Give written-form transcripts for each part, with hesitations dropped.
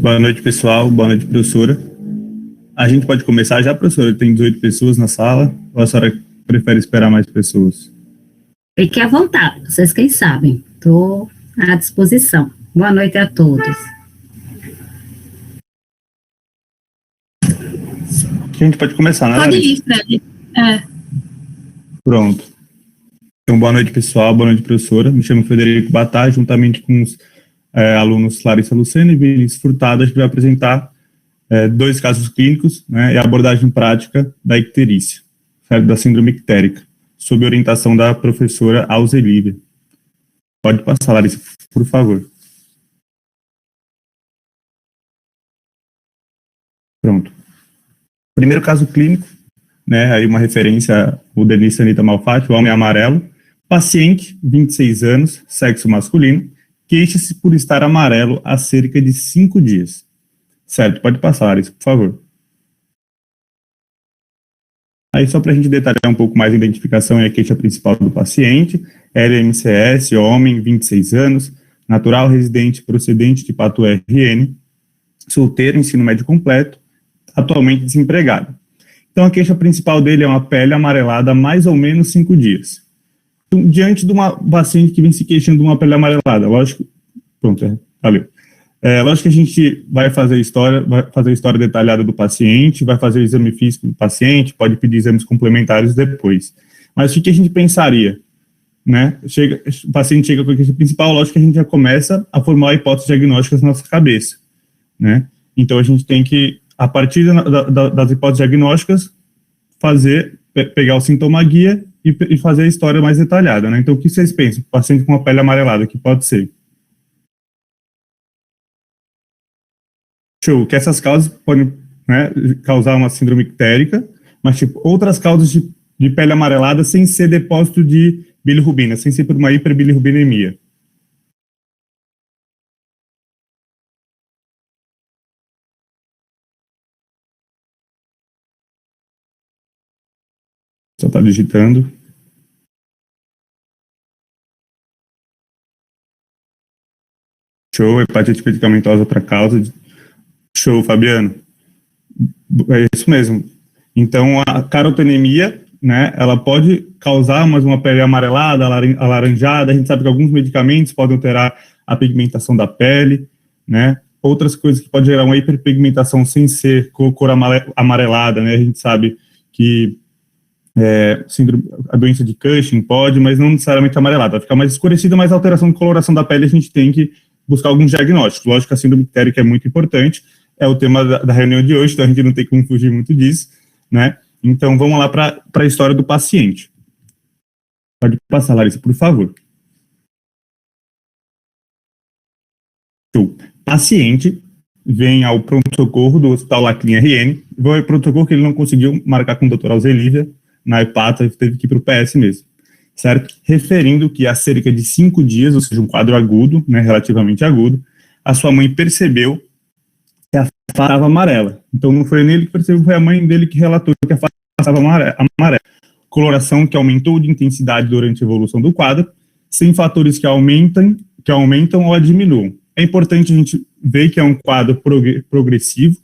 Boa noite, pessoal. Boa noite, professora. A gente pode começar já, professora? Tem 18 pessoas na sala, ou a senhora prefere esperar mais pessoas? Fique à vontade, vocês quem sabem. Estou à disposição. Boa noite a todos. A gente pode começar, né, Pode Larissa? ir, Fred. Pronto. Então, boa noite, pessoal. Boa noite, professora. Me chamo Frederico Batá, juntamente com os alunos Larissa Lucena e Vinícius Furtado, a gente vai apresentar dois casos clínicos, né, e a abordagem prática da icterícia, certo? Da síndrome ictérica, sob orientação da professora Alzelívia. Pode passar, Larissa, por favor. Pronto. Primeiro caso clínico, né, aí uma referência, o Denise Anita Malfatti, o homem amarelo, paciente, 26 anos, sexo masculino, queixa-se por estar amarelo há cerca de 5 dias. Certo, pode passar, Larissa, por favor. Aí, só para a gente detalhar um pouco mais a identificação e a queixa principal do paciente, LMCS, homem, 26 anos, natural, residente, procedente de Patu RN, solteiro, ensino médio completo, atualmente desempregado. Então, a queixa principal dele é uma pele amarelada há mais ou menos 5 dias. Então, diante de uma paciente que vem se queixando de uma pele amarelada, lógico, pronto, valeu. Lógico que a gente vai fazer a história detalhada do paciente, vai fazer o exame físico do paciente, pode pedir exames complementares depois. Mas o que a gente pensaria? Né? O paciente chega com a queixa principal, lógico que a gente já começa a formular hipóteses diagnósticas na nossa cabeça. Né? Então, a gente tem que, a partir das hipóteses diagnósticas, pegar o sintoma guia e fazer a história mais detalhada, né? Então, o que vocês pensam? Paciente com uma pele amarelada, que pode ser? Show, que essas causas podem, né, causar uma síndrome ictérica, mas, tipo, outras causas de pele amarelada sem ser depósito de bilirrubina, sem ser por uma hiperbilirrubinemia. Só está digitando. Show, hepatite medicamentosa outra causa. Show, Fabiano. É isso mesmo. Então, a carotenemia, né, ela pode causar uma pele amarelada, alaranjada. A gente sabe que alguns medicamentos podem alterar a pigmentação da pele, né. Outras coisas que podem gerar uma hiperpigmentação sem ser cor amarelada, né. A gente sabe que a doença de Cushing pode, mas não necessariamente amarelada. Vai ficar mais escurecida, mas a alteração de coloração da pele a gente tem que buscar alguns diagnósticos. Lógico que a síndrome ictérica é muito importante, é o tema da reunião de hoje, então a gente não tem como fugir muito disso, né? Então, vamos lá para a história do paciente. Pode passar, Larissa, por favor. O paciente vem ao pronto-socorro do Hospital Laclin RN, vai ao pronto-socorro que ele não conseguiu marcar com a doutora Alzelívia, na hepata, teve que ir para o PS mesmo, certo? Referindo que há cerca de 5 dias, ou seja, um quadro agudo, né, relativamente agudo, a sua mãe percebeu que a face estava amarela. Então, não foi ele que percebeu, foi a mãe dele que relatou que a face estava amarela. Coloração que aumentou de intensidade durante a evolução do quadro, sem fatores que aumentam ou a diminuam. É importante a gente ver que é um quadro progressivo,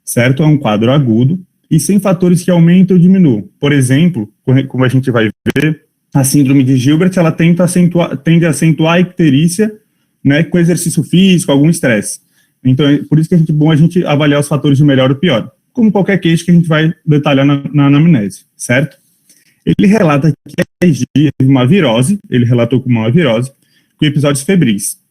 certo? É um quadro agudo, e sem fatores que aumentam ou diminuam. Por exemplo, como a gente vai ver, a síndrome de Gilbert, ela tende a acentuar a icterícia, né, com exercício físico, algum estresse. Então, é por isso que é bom a gente avaliar os fatores de melhor ou pior, como qualquer queixa que a gente vai detalhar na anamnese, certo? Ele relata que há 10 dias teve uma virose, ele relatou como uma virose, com episódios febris.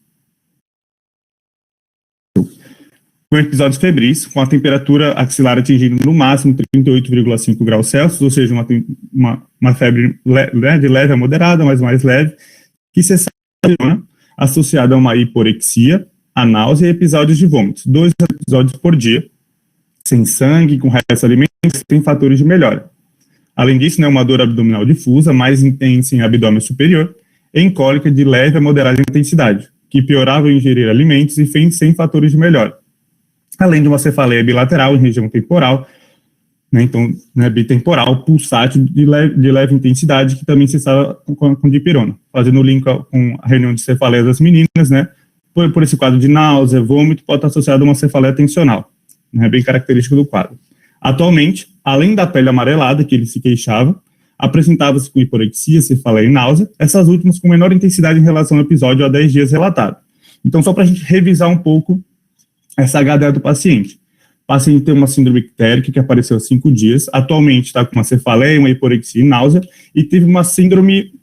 Com episódios febris, com a temperatura axilar atingindo no máximo 38,5 graus Celsius, ou seja, uma febre de leve a moderada, mas mais leve, que cessava associada a uma hiporexia, a náusea e episódios de vômitos, 2 episódios por dia, sem sangue, com restos alimentos, sem fatores de melhora. Além disso, né, uma dor abdominal difusa, mais intensa em abdômen superior, e em cólica de leve a moderada intensidade, que piorava ao ingerir alimentos e sem fatores de melhora. Além de uma cefaleia bilateral em região temporal, né, então, né, bitemporal, pulsátil de leve intensidade, que também cessava com dipirona. Fazendo o link com a reunião de cefaleia das meninas, né, por esse quadro de náusea, vômito, pode estar associado a uma cefaleia tensional, né, bem característico do quadro. Atualmente, além da pele amarelada, que ele se queixava, apresentava-se com hiporexia, cefaleia e náusea, essas últimas com menor intensidade em relação ao episódio há 10 dias relatado. Então, só para a gente revisar um pouco essa HDA do paciente. O paciente tem uma síndrome ictérica que apareceu há 5 dias, atualmente está com uma cefaleia, uma hiporexia e náusea, e teve uma síndrome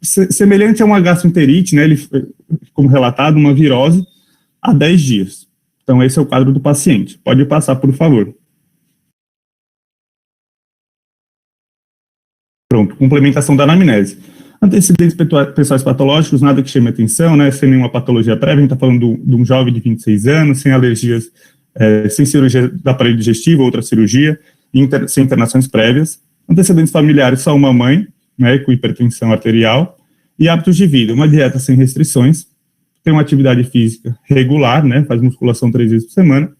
semelhante a uma gastroenterite, né, como relatado, uma virose, há 10 dias. Então, esse é o quadro do paciente. Pode passar, por favor. Pronto, complementação da anamnese. Antecedentes pessoais patológicos, nada que chame atenção, né, sem nenhuma patologia prévia, a gente está falando de um jovem de 26 anos, sem alergias, sem cirurgia do aparelho digestivo, outra cirurgia, sem internações prévias. Antecedentes familiares, só uma mãe, né, com hipertensão arterial, e hábitos de vida, uma dieta sem restrições, tem uma atividade física regular, né, faz musculação 3 vezes por semana,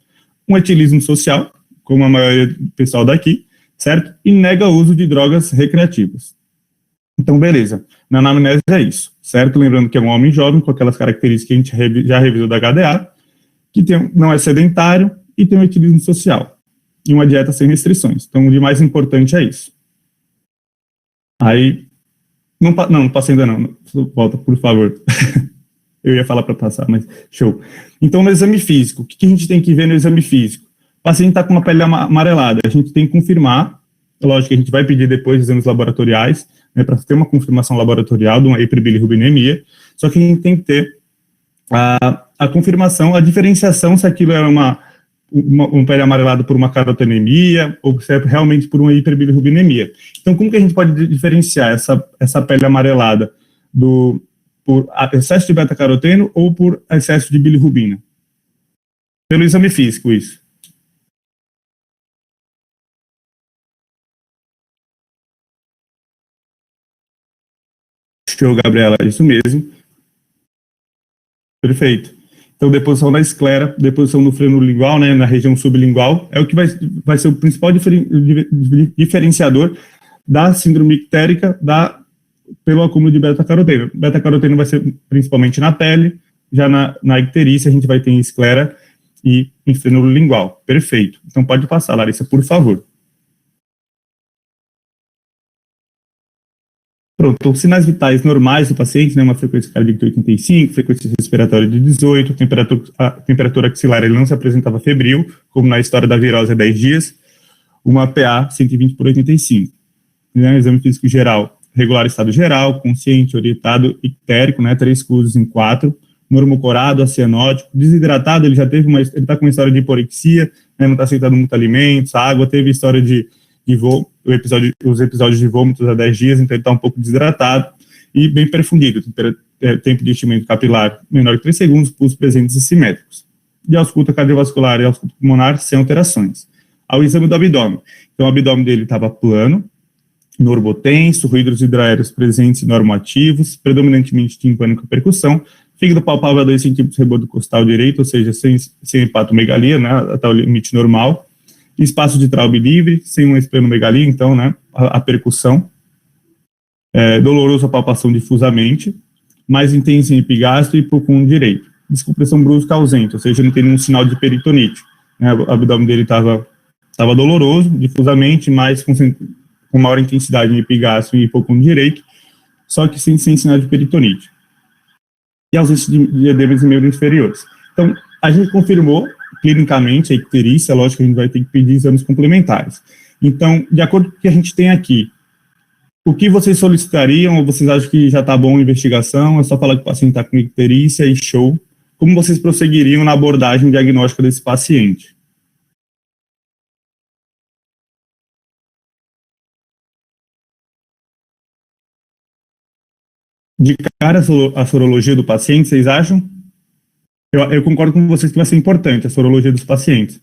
um etilismo social, como a maioria do pessoal daqui, certo? E nega o uso de drogas recreativas. Então, beleza. Na anamnese é isso, certo? Lembrando que é um homem jovem, com aquelas características que a gente já revisou da HDA, que não é sedentário e tem um etilismo social. E uma dieta sem restrições. Então, o de mais importante é isso. Aí, não passei ainda não. Volta, por favor. Eu ia falar para passar, mas show. Então, no exame físico, o que a gente tem que ver no exame físico? O paciente está com uma pele amarelada, a gente tem que confirmar, lógico que a gente vai pedir depois exames laboratoriais, né, para ter uma confirmação laboratorial de uma hiperbilirrubinemia, só que a gente tem que ter a confirmação, a diferenciação se aquilo era uma pele amarelada por uma carotenemia ou se é realmente por uma hiperbilirrubinemia. Então, como que a gente pode diferenciar essa pele amarelada por excesso de beta-caroteno ou por excesso de bilirrubina? Pelo exame físico, isso. Show, Gabriela, isso mesmo. Perfeito. Então, deposição na esclera, deposição no freno lingual, né, na região sublingual, é o que vai ser o principal diferenciador da síndrome ictérica pelo acúmulo de beta-caroteno. Beta-caroteno vai ser principalmente na pele, já na icterícia a gente vai ter em esclera e em freno lingual. Perfeito. Então, pode passar, Larissa, por favor. Pronto, então, sinais vitais normais do paciente, né, uma frequência cardíaca de 85, frequência respiratória de 18, a temperatura axilar ele não se apresentava febril, como na história da virose há 10 dias, uma PA 120/85. Né, exame físico geral, regular estado geral, consciente, orientado, ictérico, né, 3 cruzes em 4, normocorado, acianótico, desidratado, ele está com uma história de hiporexia, né, não está aceitando muito alimentos, água, teve história os episódios de vômitos há 10 dias, então ele está um pouco desidratado e bem perfundido, tempo de enchimento capilar menor que 3 segundos, pulsos presentes e simétricos. De ausculta cardiovascular e ausculta pulmonar sem alterações. Ao exame do abdômen, então o abdômen dele estava plano, normotenso, ruídos hidroaéreos presentes e normoativos, predominantemente timpânico e percussão, fígado palpável a 2 centímetros rebordo costal direito, ou seja, sem hepatomegalia, né, até o limite normal, espaço de traube livre, sem uma esplenomegalia, então, né, a percussão, doloroso a palpação difusamente, mais intensa em epigastro e profundo direito. Descompressão brusca ausente, ou seja, não tem nenhum sinal de peritonite, né, o abdômen dele estava doloroso, difusamente, mas com maior intensidade em epigastro e profundo direito, só que sem sinal de peritonite. E ausência de edemas em membros inferiores. Então, a gente confirmou clinicamente a icterícia, lógico que a gente vai ter que pedir exames complementares. Então, de acordo com o que a gente tem aqui, o que vocês solicitariam, ou vocês acham que já está bom a investigação, é só falar que o paciente está com icterícia e show, como vocês prosseguiriam na abordagem diagnóstica desse paciente? De cara a sorologia do paciente, vocês acham? Eu concordo com vocês que vai ser importante a sorologia dos pacientes.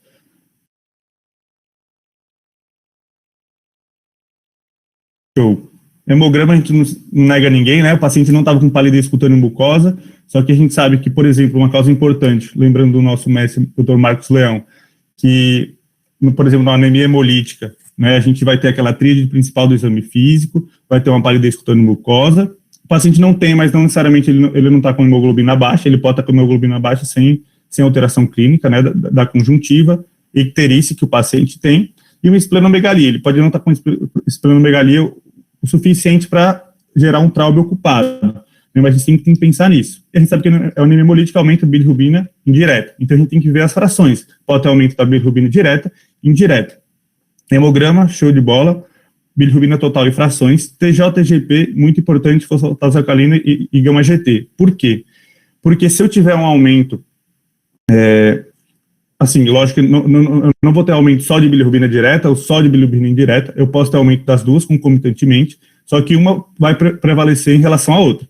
Show. Hemograma a gente não nega ninguém, né? O paciente não estava com palidez cutânea mucosa, só que a gente sabe que, por exemplo, uma causa importante, lembrando do nosso mestre, Dr. Marcos Leão, que, por exemplo, na anemia hemolítica, né, a gente vai ter aquela tríade principal do exame físico, vai ter uma palidez cutânea mucosa, O paciente não tem, mas não necessariamente ele não está com hemoglobina baixa, ele pode estar com hemoglobina baixa sem alteração clínica, né, da conjuntiva, icterícia que o paciente tem, e uma esplenomegalia. Ele pode não estar com esplenomegalia o suficiente para gerar um trauma ocupado, mas a gente tem que pensar nisso. E a gente sabe que é anemia hemolítica aumenta a bilirrubina indireta, então a gente tem que ver as frações. Pode ter aumento da bilirrubina direta e indireta. Hemograma, show de bola, bilirrubina total e frações, TJ-TGP, muito importante, fosfatase alcalina e gama-GT. Por quê? Porque se eu tiver um aumento, assim, lógico que eu não vou ter aumento só de bilirrubina direta ou só de bilirrubina indireta, eu posso ter aumento das duas concomitantemente, só que uma vai prevalecer em relação à outra,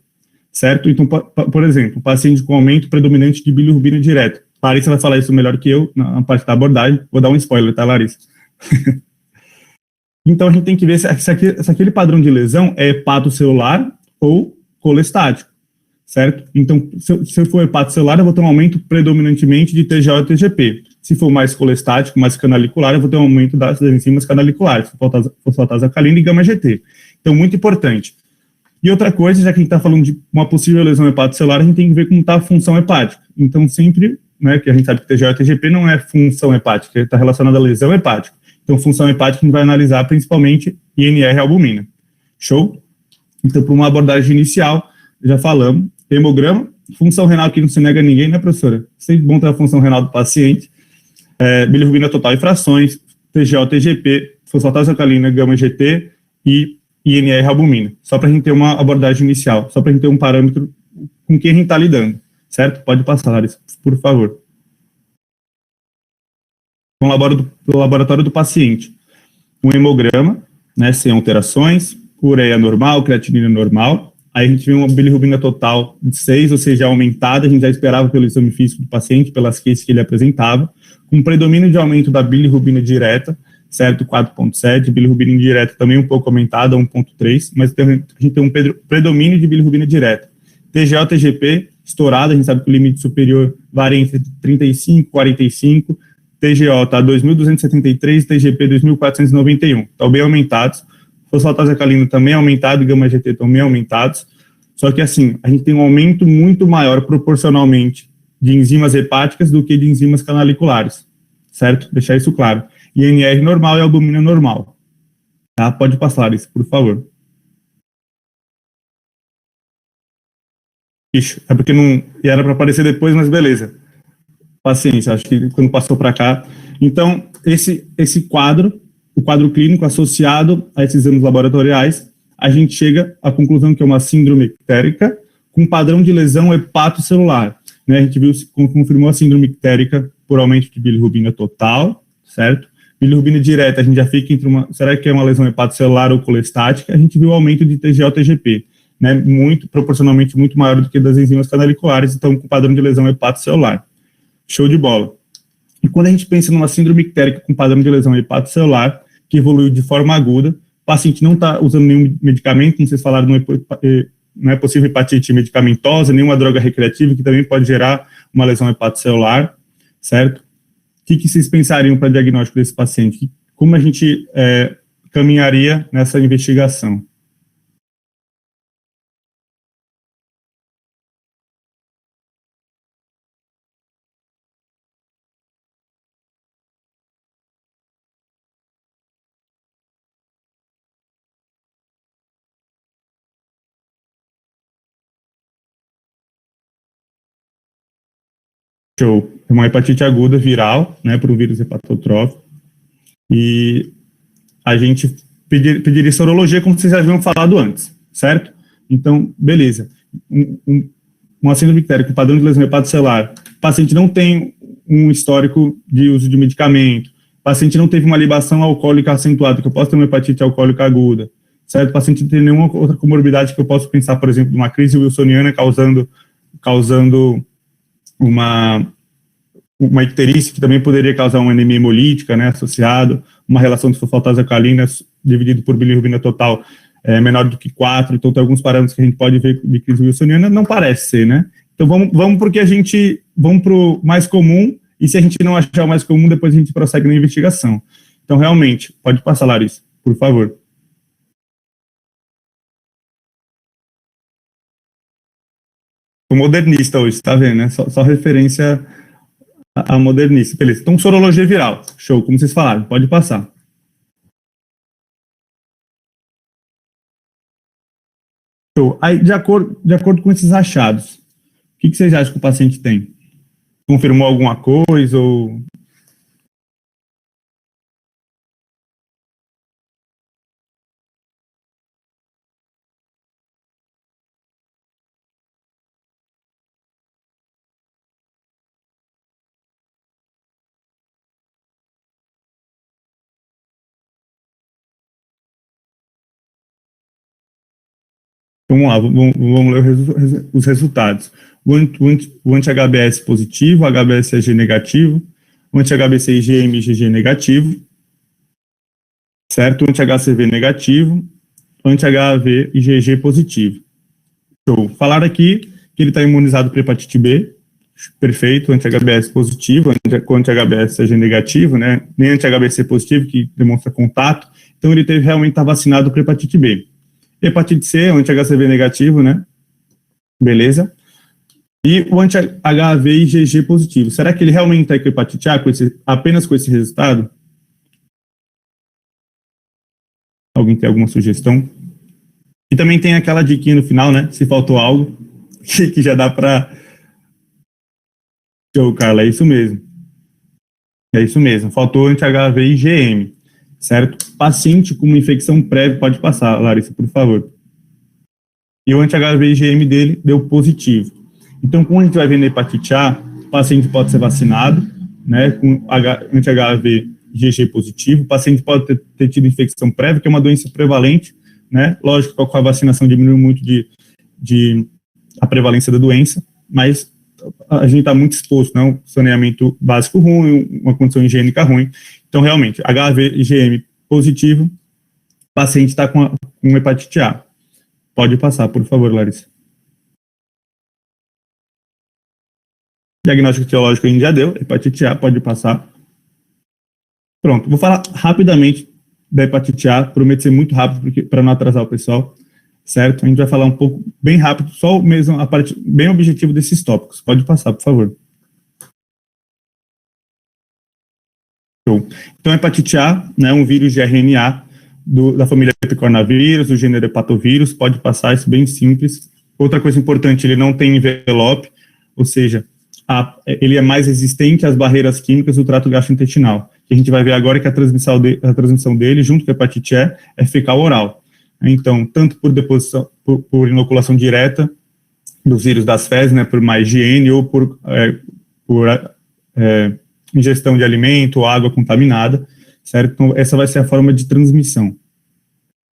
certo? Então, por exemplo, um paciente com aumento predominante de bilirrubina direta. Larissa vai falar isso melhor que eu na parte da abordagem, vou dar um spoiler, tá, Larissa? Então, a gente tem que ver se aquele padrão de lesão é hepatocelular ou colestático, certo? Então, se for hepatocelular, eu vou ter um aumento predominantemente de TGO e TGP. Se for mais colestático, mais canalicular, eu vou ter um aumento das enzimas canaliculares, fosfatase alcalina e gama-GT. Então, muito importante. E outra coisa, já que a gente está falando de uma possível lesão hepatocelular, a gente tem que ver como está a função hepática. Então, sempre, né, que a gente sabe que TGO e TGP não é função hepática, está relacionada à lesão hepática. Então, função hepática, a gente vai analisar principalmente INR e albumina. Show? Então, para uma abordagem inicial, já falamos, hemograma, função renal que não se nega a ninguém, né, professora? Sempre bom ter a função renal do paciente, bilirrubina total e frações, TGO, TGP, fosfatase alcalina, gama-GT e INR e albumina. Só para a gente ter uma abordagem inicial, só para a gente ter um parâmetro com quem a gente está lidando, certo? Pode passar, Larissa, por favor. Com o laboratório do paciente, um hemograma, né, sem alterações, ureia normal, creatinina normal, aí a gente vê uma bilirrubina total de 6, ou seja, aumentada, a gente já esperava pelo exame físico do paciente, pelas cases que ele apresentava, com predomínio de aumento da bilirrubina direta, certo, 4,7, bilirrubina indireta também um pouco aumentada, 1,3, mas a gente tem um predomínio de bilirrubina direta. TGO, TGP, estourada, a gente sabe que o limite superior varia entre 35 e 45, TGO está 2.273, TGP 2.491, estão bem aumentados. Fosfatase alcalina também aumentado, gama-GT também aumentados. Só que assim, a gente tem um aumento muito maior proporcionalmente de enzimas hepáticas do que de enzimas canaliculares, certo? Deixar isso claro. INR normal e albumina normal. Tá? Pode passar isso, por favor. Ixi, é porque não era para aparecer depois, mas beleza. Paciência, acho que quando passou para cá. Então, esse quadro, o quadro clínico associado a esses exames laboratoriais, a gente chega à conclusão que é uma síndrome ictérica com padrão de lesão hepatocelular. Né? A gente confirmou a síndrome ictérica por aumento de bilirrubina total, certo? Bilirrubina direta, a gente já fica entre será que é uma lesão hepatocelular ou colestática? A gente viu o aumento de TGO-TGP, né? Proporcionalmente muito maior do que das enzimas canaliculares, então com padrão de lesão hepatocelular. Show de bola. E quando a gente pensa numa síndrome ictérica com padrão de lesão hepatocelular, que evoluiu de forma aguda, o paciente não está usando nenhum medicamento, como vocês falaram, não é possível hepatite medicamentosa, nenhuma droga recreativa, que também pode gerar uma lesão hepatocelular, certo? O que vocês pensariam para diagnóstico desse paciente? Como a gente caminharia nessa investigação? Show. É uma hepatite aguda viral, né, por um vírus hepatotrófico. E a gente pediria sorologia, como vocês já haviam falado antes, certo? Então, beleza. Uma síndrome ictérica com padrão de lesão hepatocelular. O paciente não tem um histórico de uso de medicamento. O paciente não teve uma libação alcoólica acentuada, que eu posso ter uma hepatite alcoólica aguda, certo? O paciente não tem nenhuma outra comorbidade que eu posso pensar, por exemplo, uma crise wilsoniana causando uma icterícia, que também poderia causar uma anemia hemolítica, né, associado, uma relação de fosfatase alcalina dividido por bilirrubina total menor do que 4, então tem alguns parâmetros que a gente pode ver de crise wilsoniana, não parece ser, né? Então vamos porque vamos para o mais comum, e se a gente não achar o mais comum, depois a gente prossegue na investigação. Então, realmente, pode passar, Larissa, por favor. Tô modernista hoje, tá vendo, né? Só referência a modernista. Beleza. Então, sorologia viral. Show, como vocês falaram, pode passar. Show. Aí, de acordo com esses achados, o que vocês acham que o paciente tem? Confirmou alguma coisa ou... Vamos lá, vamos ler os resultados. O anti-HBS positivo, HBsAg negativo, o anti-HBC IgM e IgG negativo, certo? O anti-HCV negativo, o anti-HAV e IgG positivo. Show. Falaram aqui que ele está imunizado para hepatite B, perfeito, anti-HBS positivo, anti-HBsAg negativo, né? Nem anti-HBC positivo, que demonstra contato, então ele realmente está vacinado para hepatite B. Hepatite C, o anti-HCV negativo, né? Beleza. E o anti-HAV e IgG positivo. Será que ele realmente está com hepatite A apenas com esse resultado? Alguém tem alguma sugestão? E também tem aquela diquinha no final, né? Se faltou algo, que já dá para... Show, Carla, é isso mesmo. É isso mesmo. Faltou anti-HAV e IgM. Certo? Paciente com uma infecção prévia, pode passar, Larissa, por favor. E o anti-HV IgM dele deu positivo. Então, como a gente vai ver na hepatite A, o paciente pode ser vacinado, né, com anti-HV IgG positivo, o paciente pode ter tido infecção prévia, que é uma doença prevalente, né, lógico que com a vacinação diminui muito a prevalência da doença, mas a gente está muito exposto, né, um saneamento básico ruim, uma condição higiênica ruim. Então, realmente, HV IgM positivo, o paciente está com hepatite A. Pode passar, por favor, Larissa. Diagnóstico etiológico a gente já deu, hepatite A, pode passar. Pronto, vou falar rapidamente da hepatite A, prometo ser muito rápido para não atrasar o pessoal, certo? A gente vai falar um pouco, bem rápido, só mesmo a parte bem objetivo desses tópicos. Pode passar, por favor. Então, hepatite A, né, um vírus de RNA da família epicornavírus, do gênero hepatovírus, pode passar, isso bem simples. Outra coisa importante, ele não tem envelope, ou seja, ele é mais resistente às barreiras químicas do trato gastrointestinal. Que a gente vai ver agora que a transmissão dele, junto com a hepatite E, é fecal oral. Então, tanto por deposição, por inoculação direta dos vírus das fezes, né, por má higiene, ou por ingestão de alimento ou água contaminada, certo? Então, essa vai ser a forma de transmissão.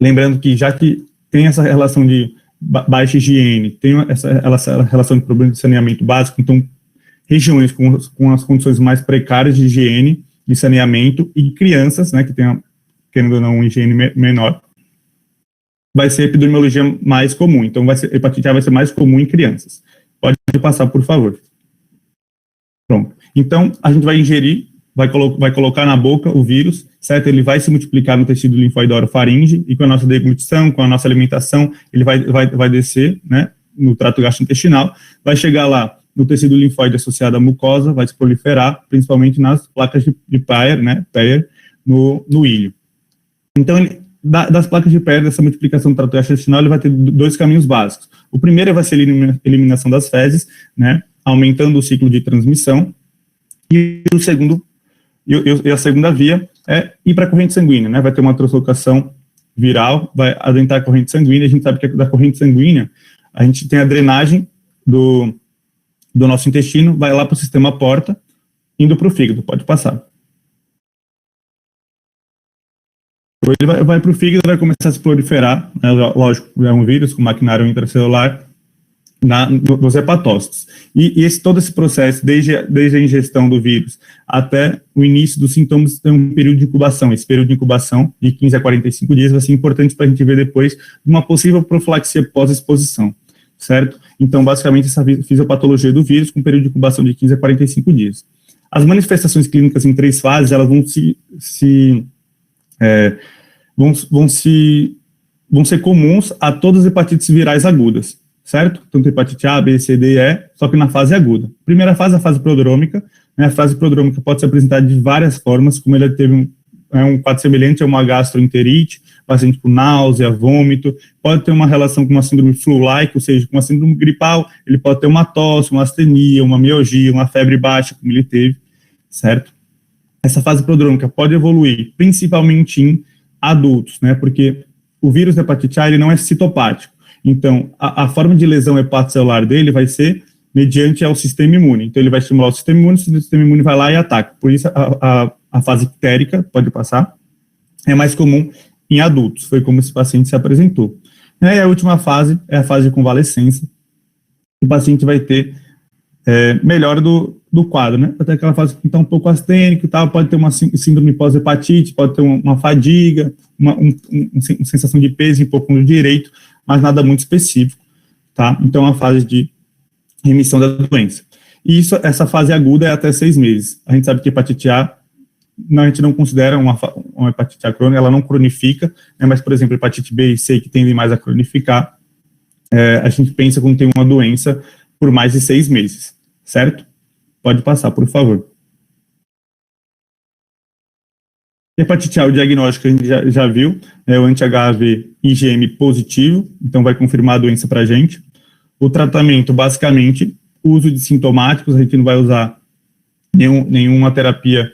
Lembrando que, já que tem essa relação de baixa higiene, tem essa relação de problema de saneamento básico, então, regiões com as condições mais precárias de higiene, de saneamento, e crianças, né, que tenham, querendo ou não, uma higiene menor, vai ser a epidemiologia mais comum. Então, hepatite A vai ser mais comum em crianças. Pode passar, por favor. Pronto. Então, a gente vai ingerir, vai colocar na boca o vírus, certo? Ele vai se multiplicar no tecido linfóide orofaringe, e com a nossa deglutição, com a nossa alimentação, ele vai descer, né, no trato gastrointestinal, vai chegar lá no tecido linfóide associado à mucosa, vai se proliferar, principalmente nas placas de Peyer, né, no ilho. Então, das placas de Peyer, dessa multiplicação do trato gastrointestinal, ele vai ter dois caminhos básicos. O primeiro vai ser a eliminação das fezes, né, aumentando o ciclo de transmissão, e o segundo, e a segunda via é ir para a corrente sanguínea, né, vai ter uma translocação viral, vai adentrar a corrente sanguínea. A gente sabe que da corrente sanguínea, a gente tem a drenagem do nosso intestino, vai lá para o sistema porta, indo para o fígado. Pode passar. Ele vai para o fígado, vai começar a se proliferar, né, lógico, é um vírus com maquinário intracelular nos hepatócitos. E todo esse processo, desde a ingestão do vírus até o início dos sintomas, tem um período de incubação. Esse período de incubação, de 15 a 45 dias, vai ser importante para a gente ver depois uma possível profilaxia pós-exposição, certo? Então, basicamente, essa fisiopatologia do vírus com período de incubação de 15 a 45 dias. As manifestações clínicas em 3 fases, elas vão ser comuns a todas as hepatites virais agudas, certo? Tanto hepatite A, B, C, D e E, só que na fase aguda. Primeira fase, a fase prodrômica, né? A fase prodrômica pode se apresentar de várias formas, como ele teve um quadro semelhante a uma gastroenterite, paciente com náusea, vômito, pode ter uma relação com uma síndrome flu-like, ou seja, com uma síndrome gripal, ele pode ter uma tosse, uma astenia, uma mialgia, uma febre baixa, como ele teve, certo? Essa fase prodrômica pode evoluir, principalmente em adultos, né, porque o vírus da hepatite A, ele não é citopático, então a forma de lesão hepatocelular dele vai ser mediante ao sistema imune, então ele vai estimular o sistema imune, o sistema imune vai lá e ataca, por isso a fase ictérica pode passar, é mais comum em adultos, foi como esse paciente se apresentou. E a última fase é a fase de convalescência, o paciente vai ter melhora do quadro, né? Até aquela fase que está um pouco astênico e tal, pode ter uma síndrome pós-hepatite, pode ter uma fadiga, uma sensação de peso em pouco no direito, mas nada muito específico, tá? Então, a fase de remissão da doença. E essa fase aguda é até 6 meses. A gente sabe que hepatite A, a gente não considera uma hepatite A crônica, ela não cronifica, né? Mas, por exemplo, hepatite B e C, que tendem mais a cronificar, a gente pensa quando tem uma doença por mais de 6 meses, certo? Pode passar, por favor. Hepatite A, o diagnóstico a gente já viu, é o anti-HAV IgM positivo, então vai confirmar a doença para a gente. O tratamento, basicamente, uso de sintomáticos, a gente não vai usar nenhuma terapia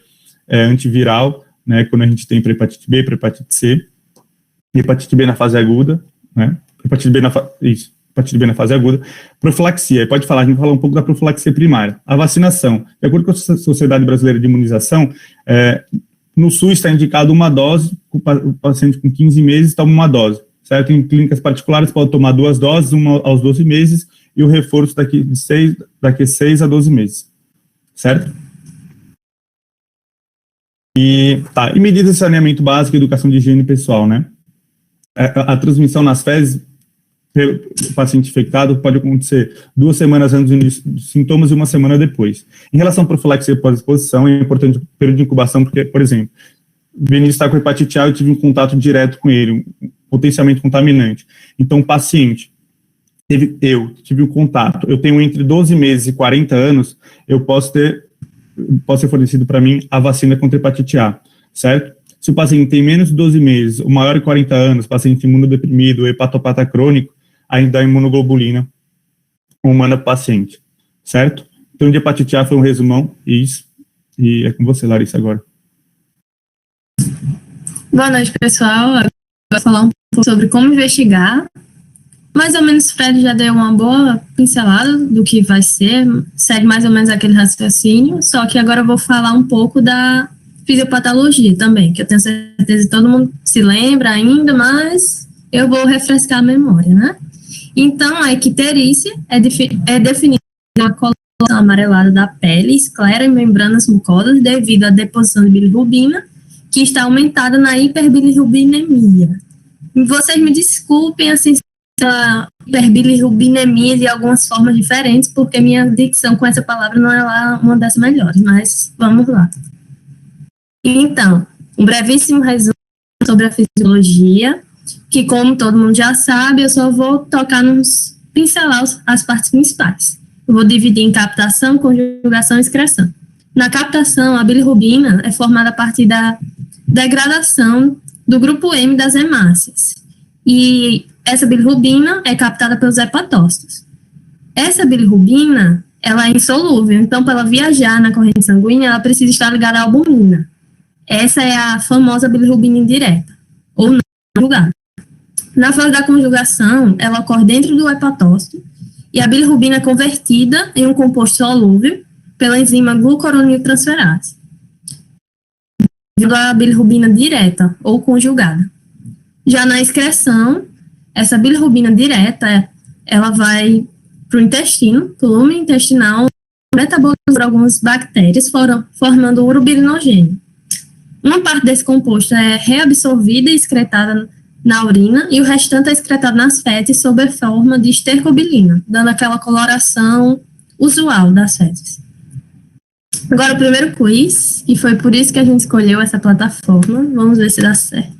antiviral, né, quando a gente tem para hepatite B, para hepatite C, hepatite B na fase aguda, né, hepatite B na fase aguda, profilaxia, pode falar, a gente vai falar um pouco da profilaxia primária. A vacinação, de acordo com a Sociedade Brasileira de Imunização, no SUS está indicado uma dose, o paciente com 15 meses toma uma dose, certo? Em clínicas particulares pode tomar 2 doses, uma aos 12 meses, e o reforço daqui 6 a 12 meses, certo? E medidas de saneamento básico e educação de higiene pessoal, né? A transmissão nas fezes pelo paciente infectado pode acontecer 2 semanas antes do início dos sintomas e 1 semana depois. Em relação à profilaxia pós-exposição, é importante o período de incubação, porque, por exemplo, o Vinícius está com hepatite A, eu tive um contato direto com ele, potencialmente contaminante. Então, o paciente, eu tive um contato, eu tenho entre 12 meses e 40 anos, eu posso ser fornecido para mim a vacina contra hepatite A, certo? Se o paciente tem menos de 12 meses, o maior de 40 anos, paciente imunodeprimido, hepatopata crônico, ainda dá imunoglobulina humana para o paciente, certo? Então, de hepatite A foi um resumão, isso, e é com você, Larissa, agora. Boa noite, pessoal. Eu vou falar um pouco sobre como investigar. Mais ou menos, o Fred já deu uma boa pincelada do que vai ser, segue mais ou menos aquele raciocínio, só que agora eu vou falar um pouco da fisiopatologia também, que eu tenho certeza que todo mundo se lembra ainda, mas eu vou refrescar a memória, né? Então, a icterícia é definida pela coloração amarelada da pele, esclera em membranas mucosas devido à deposição de bilirrubina, que está aumentada na hiperbilirrubinemia. E vocês me desculpem, assim, a hiperbilirrubinemia de algumas formas diferentes, porque minha dicção com essa palavra não é lá uma das melhores, mas vamos lá. Então, um brevíssimo resumo sobre a fisiologia, que, como todo mundo já sabe, eu só vou tocar pincelar as partes principais. Eu vou dividir em captação, conjugação e excreção. Na captação, a bilirrubina é formada a partir da degradação do grupo M das hemácias. E essa bilirrubina é captada pelos hepatócitos. Essa bilirrubina, ela é insolúvel, então, para ela viajar na corrente sanguínea, ela precisa estar ligada à albumina. Essa é a famosa bilirrubina indireta, ou não conjugada. Na fase da conjugação, ela ocorre dentro do hepatócito, e a bilirrubina é convertida em um composto solúvel pela enzima glucuroniltransferase, a bilirrubina direta ou conjugada. Já na excreção, essa bilirrubina direta, ela vai para o intestino, plume intestinal, metabolizada por algumas bactérias, formando urobilinogênio. Uma parte desse composto é reabsorvida e excretada na urina, e o restante é excretado nas fezes sob a forma de estercobilina, dando aquela coloração usual das fezes. Agora, o primeiro quiz, e foi por isso que a gente escolheu essa plataforma. Vamos ver se dá certo.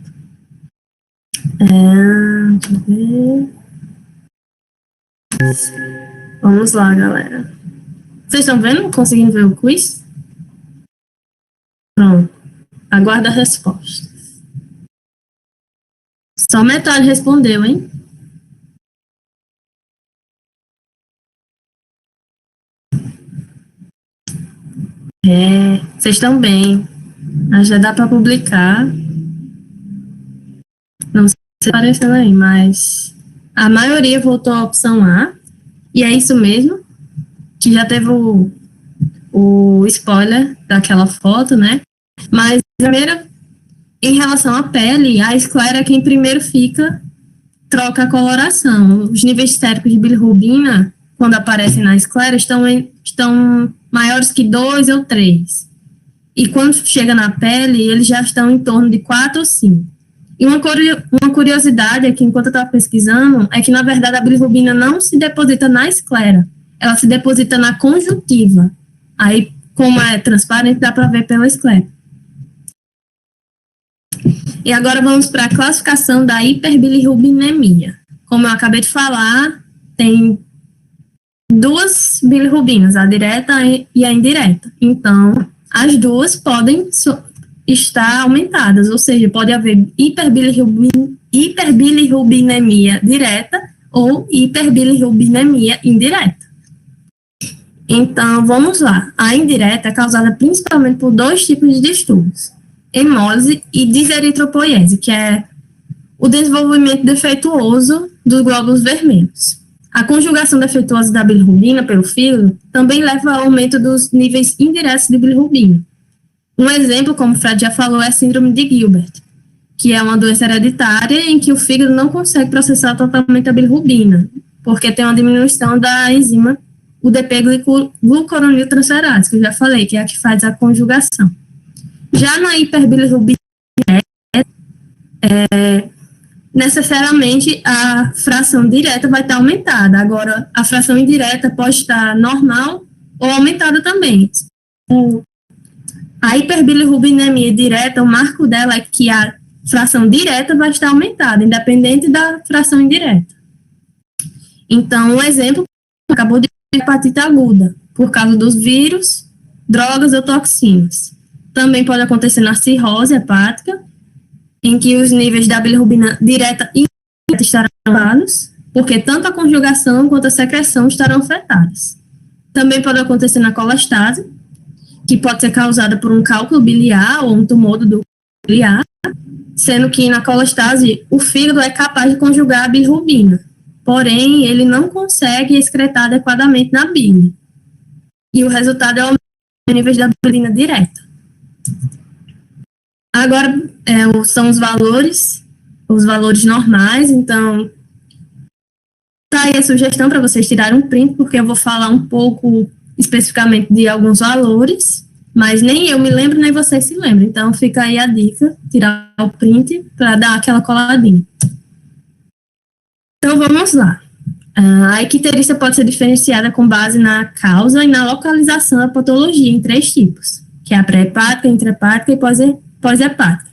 Deixa eu ver. Vamos lá, galera. Vocês estão vendo? Conseguindo ver o quiz? Pronto. Aguarda a resposta. Só metade respondeu, hein? Vocês estão bem. Já dá para publicar. Não sei se apareceu aí, mas a maioria votou a opção A. E é isso mesmo. Que já teve o spoiler daquela foto, né? Mas, primeiro, em relação à pele, a esclera, quem primeiro fica, troca a coloração. Os níveis séricos de bilirrubina, quando aparecem na esclera, estão maiores que 2 ou 3. E quando chega na pele, eles já estão em torno de 4 ou 5. E uma curiosidade aqui, enquanto eu estava pesquisando, é que, na verdade, a bilirrubina não se deposita na esclera, ela se deposita na conjuntiva. Aí, como é transparente, dá para ver pela esclera. E agora vamos para a classificação da hiperbilirrubinemia. Como eu acabei de falar, tem 2 bilirrubinas, a direta e a indireta. Então, as duas podem estar aumentadas, ou seja, pode haver hiperbilirrubinemia direta ou hiperbilirrubinemia indireta. Então, vamos lá. A indireta é causada principalmente por 2 tipos de distúrbios: hemólise e deseritropoiese, que é o desenvolvimento defeituoso dos glóbulos vermelhos. A conjugação defeituosa da bilirrubina pelo fígado também leva ao aumento dos níveis indiretos de bilirrubina. Um exemplo, como o Fred já falou, é a síndrome de Gilbert, que é uma doença hereditária em que o fígado não consegue processar totalmente a bilirrubina, porque tem uma diminuição da enzima UDP-glucuroniltransferase, que eu já falei, que é a que faz a conjugação. Já na hiperbilirrubinemia, necessariamente a fração direta vai estar aumentada. Agora, a fração indireta pode estar normal ou aumentada também. A hiperbilirrubinemia direta, o marco dela é que a fração direta vai estar aumentada, independente da fração indireta. Então, um exemplo, acabou de hepatite aguda, por causa dos vírus, drogas ou toxinas. Também pode acontecer na cirrose hepática, em que os níveis da bilirrubina direta e indireta estarão afetados, porque tanto a conjugação quanto a secreção estarão afetadas. Também pode acontecer na colestase, que pode ser causada por um cálculo biliar ou um tumor do ducto biliar, sendo que na colestase o fígado é capaz de conjugar a bilirrubina, porém ele não consegue excretar adequadamente na bile. E o resultado é o aumento dos níveis da bilirrubina direta. Agora são os valores normais, então tá aí a sugestão para vocês tirarem um print, porque eu vou falar um pouco especificamente de alguns valores, mas nem eu me lembro, nem vocês se lembram. Então, fica aí a dica, tirar o print para dar aquela coladinha. Então, vamos lá. A icterícia pode ser diferenciada com base na causa e na localização da patologia em 3 tipos, que é a pré-hepática, intrahepática e pós-hepática.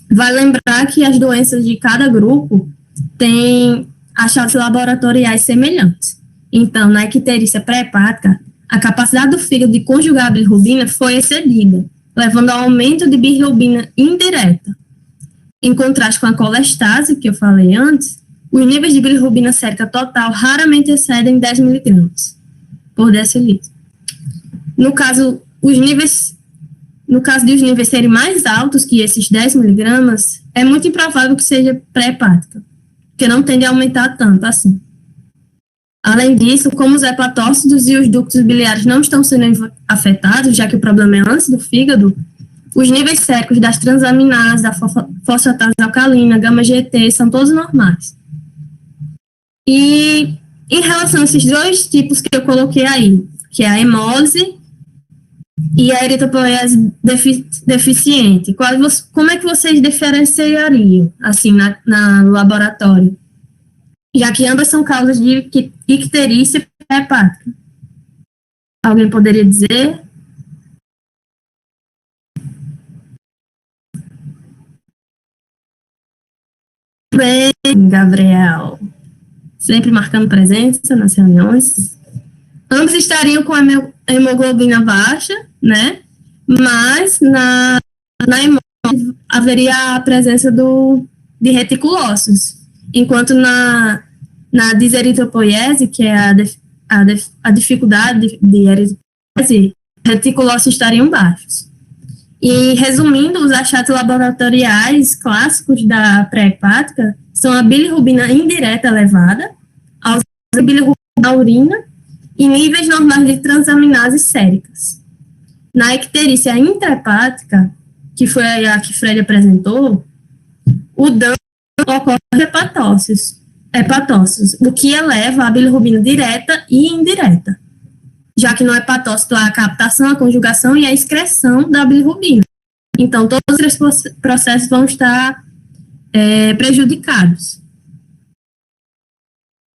Vai lembrar que as doenças de cada grupo têm achados laboratoriais semelhantes. Então, na icterícia pré-hepática, a capacidade do fígado de conjugar a bilirrubina foi excedida, levando ao aumento de bilirrubina indireta. Em contraste com a colestase, que eu falei antes, os níveis de bilirrubina sérica total raramente excedem 10 mg por decilitro. No caso de os níveis serem mais altos que esses 10 mg, é muito improvável que seja pré-hepática, porque não tende a aumentar tanto assim. Além disso, como os hepatócitos e os ductos biliares não estão sendo afetados, já que o problema é antes do fígado, os níveis séricos das transaminases, da fosfatase alcalina, gama-GT, são todos normais. E em relação a esses 2 tipos que eu coloquei aí, que é a hemólise e a eritropoiese deficiente, como é que vocês diferenciariam, assim, no laboratório? Já que ambas são causas de icterícia hepática. Alguém poderia dizer? Bem, Gabriel. sempre marcando presença nas reuniões. Ambos estariam com a hemoglobina baixa, né? Mas na hemólise haveria a presença de reticulócitos, enquanto na deseritropoiese, que é a dificuldade de eritropoiese, reticulócitos estariam baixos. E, resumindo, os achados laboratoriais clássicos da pré-hepática são a bilirrubina indireta elevada, a bilirrubina na urina e níveis normais de transaminases séricas. Na icterícia intrahepática, que foi a que Fred apresentou, o dano ocorre em hepatócitos, o que eleva a bilirrubina direta e indireta, já que no hepatócito há a captação, a conjugação e a excreção da bilirrubina. Então, todos esses processos vão estar prejudicados.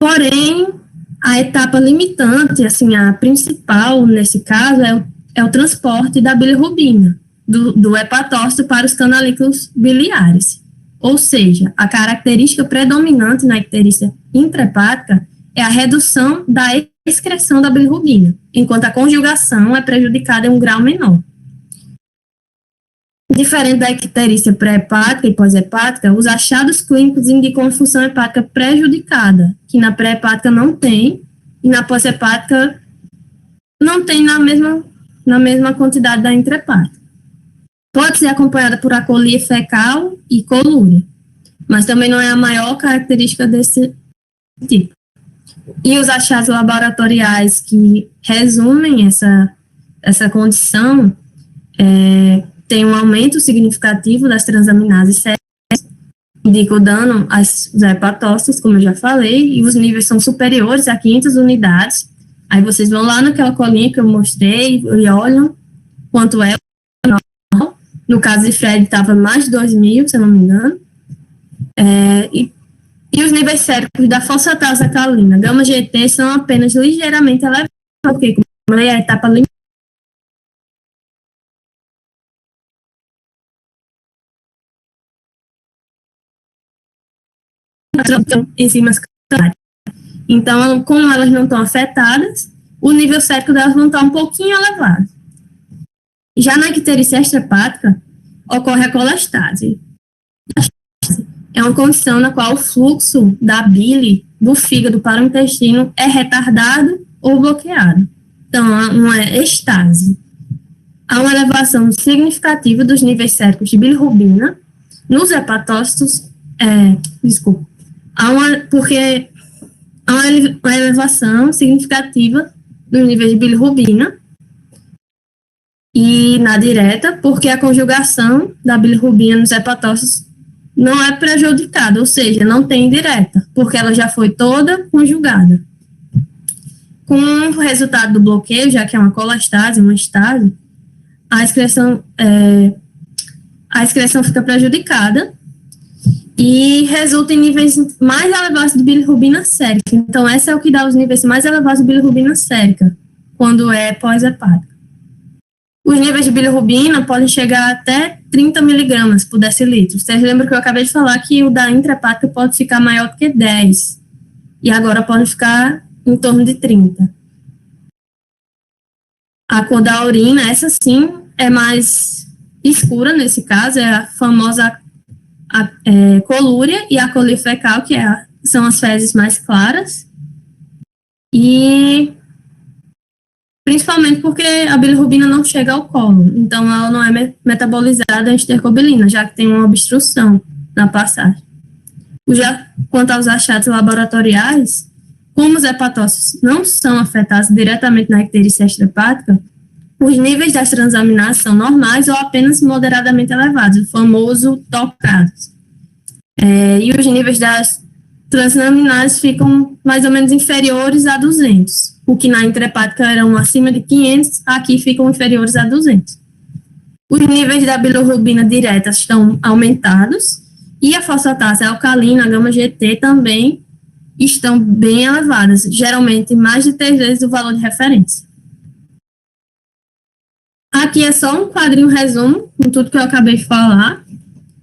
Porém, a etapa limitante, assim, a principal nesse caso, é o transporte da bilirrubina do hepatócito para os canalículos biliares. Ou seja, a característica predominante na icterícia intrahepática é a redução da excreção da bilirrubina, enquanto a conjugação é prejudicada em um grau menor. Diferente da icterícia pré-hepática e pós-hepática, os achados clínicos indicam função hepática prejudicada, que na pré-hepática não tem, e na pós-hepática não tem na mesma quantidade da intrahepática. Pode ser acompanhada por acolia fecal e colúria, mas também não é a maior característica desse tipo. E os achados laboratoriais que resumem essa condição tem um aumento significativo das transaminases séricas, indica o dano aos hepatócitos, como eu já falei, e os níveis são superiores a 500 unidades. Aí vocês vão lá naquela colinha que eu mostrei e olham quanto é o normal. No caso de Fred, estava mais de 2.000, se eu não me engano. E os níveis séricos da fosfatase alcalina, gama-GT, são apenas ligeiramente elevados, porque, como eu falei, a etapa limite enzimas catálicas. Então, como elas não estão afetadas, o nível sérico delas não está um pouquinho elevado. Já na icterícia extrahepática, ocorre a colestase. É uma condição na qual o fluxo da bile do fígado para o intestino é retardado ou bloqueado. Então, há uma estase. Há uma elevação significativa dos níveis séricos de bilirrubina nos hepatócitos. Porque há uma elevação significativa dos níveis de bilirrubina e na direta, porque a conjugação da bilirrubina nos hepatócitos não é prejudicada, ou seja, não tem direta, porque ela já foi toda conjugada. Com o resultado do bloqueio, já que é uma colestase, uma estase, a excreção fica prejudicada e resulta em níveis mais elevados de bilirrubina sérica. Então, essa é o que dá os níveis mais elevados de bilirrubina sérica, quando é pós-hepática. Os níveis de bilirrubina podem chegar até 30 miligramas por decilitro. Vocês lembram que eu acabei de falar que o da intrahepática pode ficar maior do que 10, e agora pode ficar em torno de 30. A cor da urina, essa sim, é mais escura nesse caso, é a famosa colúria, e a acolia fecal, que são as fezes mais claras, e principalmente porque a bilirrubina não chega ao colo, então ela não é metabolizada em estercobilina, já que tem uma obstrução na passagem. Já quanto aos achados laboratoriais, como os hepatócitos não são afetados diretamente na icterícia extrahepática, os níveis das transaminases são normais ou apenas moderadamente elevados, o famoso tocados. E os níveis das transaminases ficam mais ou menos inferiores a 200, o que na intrahepática eram acima de 500, aqui ficam inferiores a 200. Os níveis da bilirrubina direta estão aumentados e a fosfatase alcalina, a gama-GT, também estão bem elevadas, geralmente mais de 3 vezes o valor de referência. Aqui é só um quadrinho resumo com tudo que eu acabei de falar.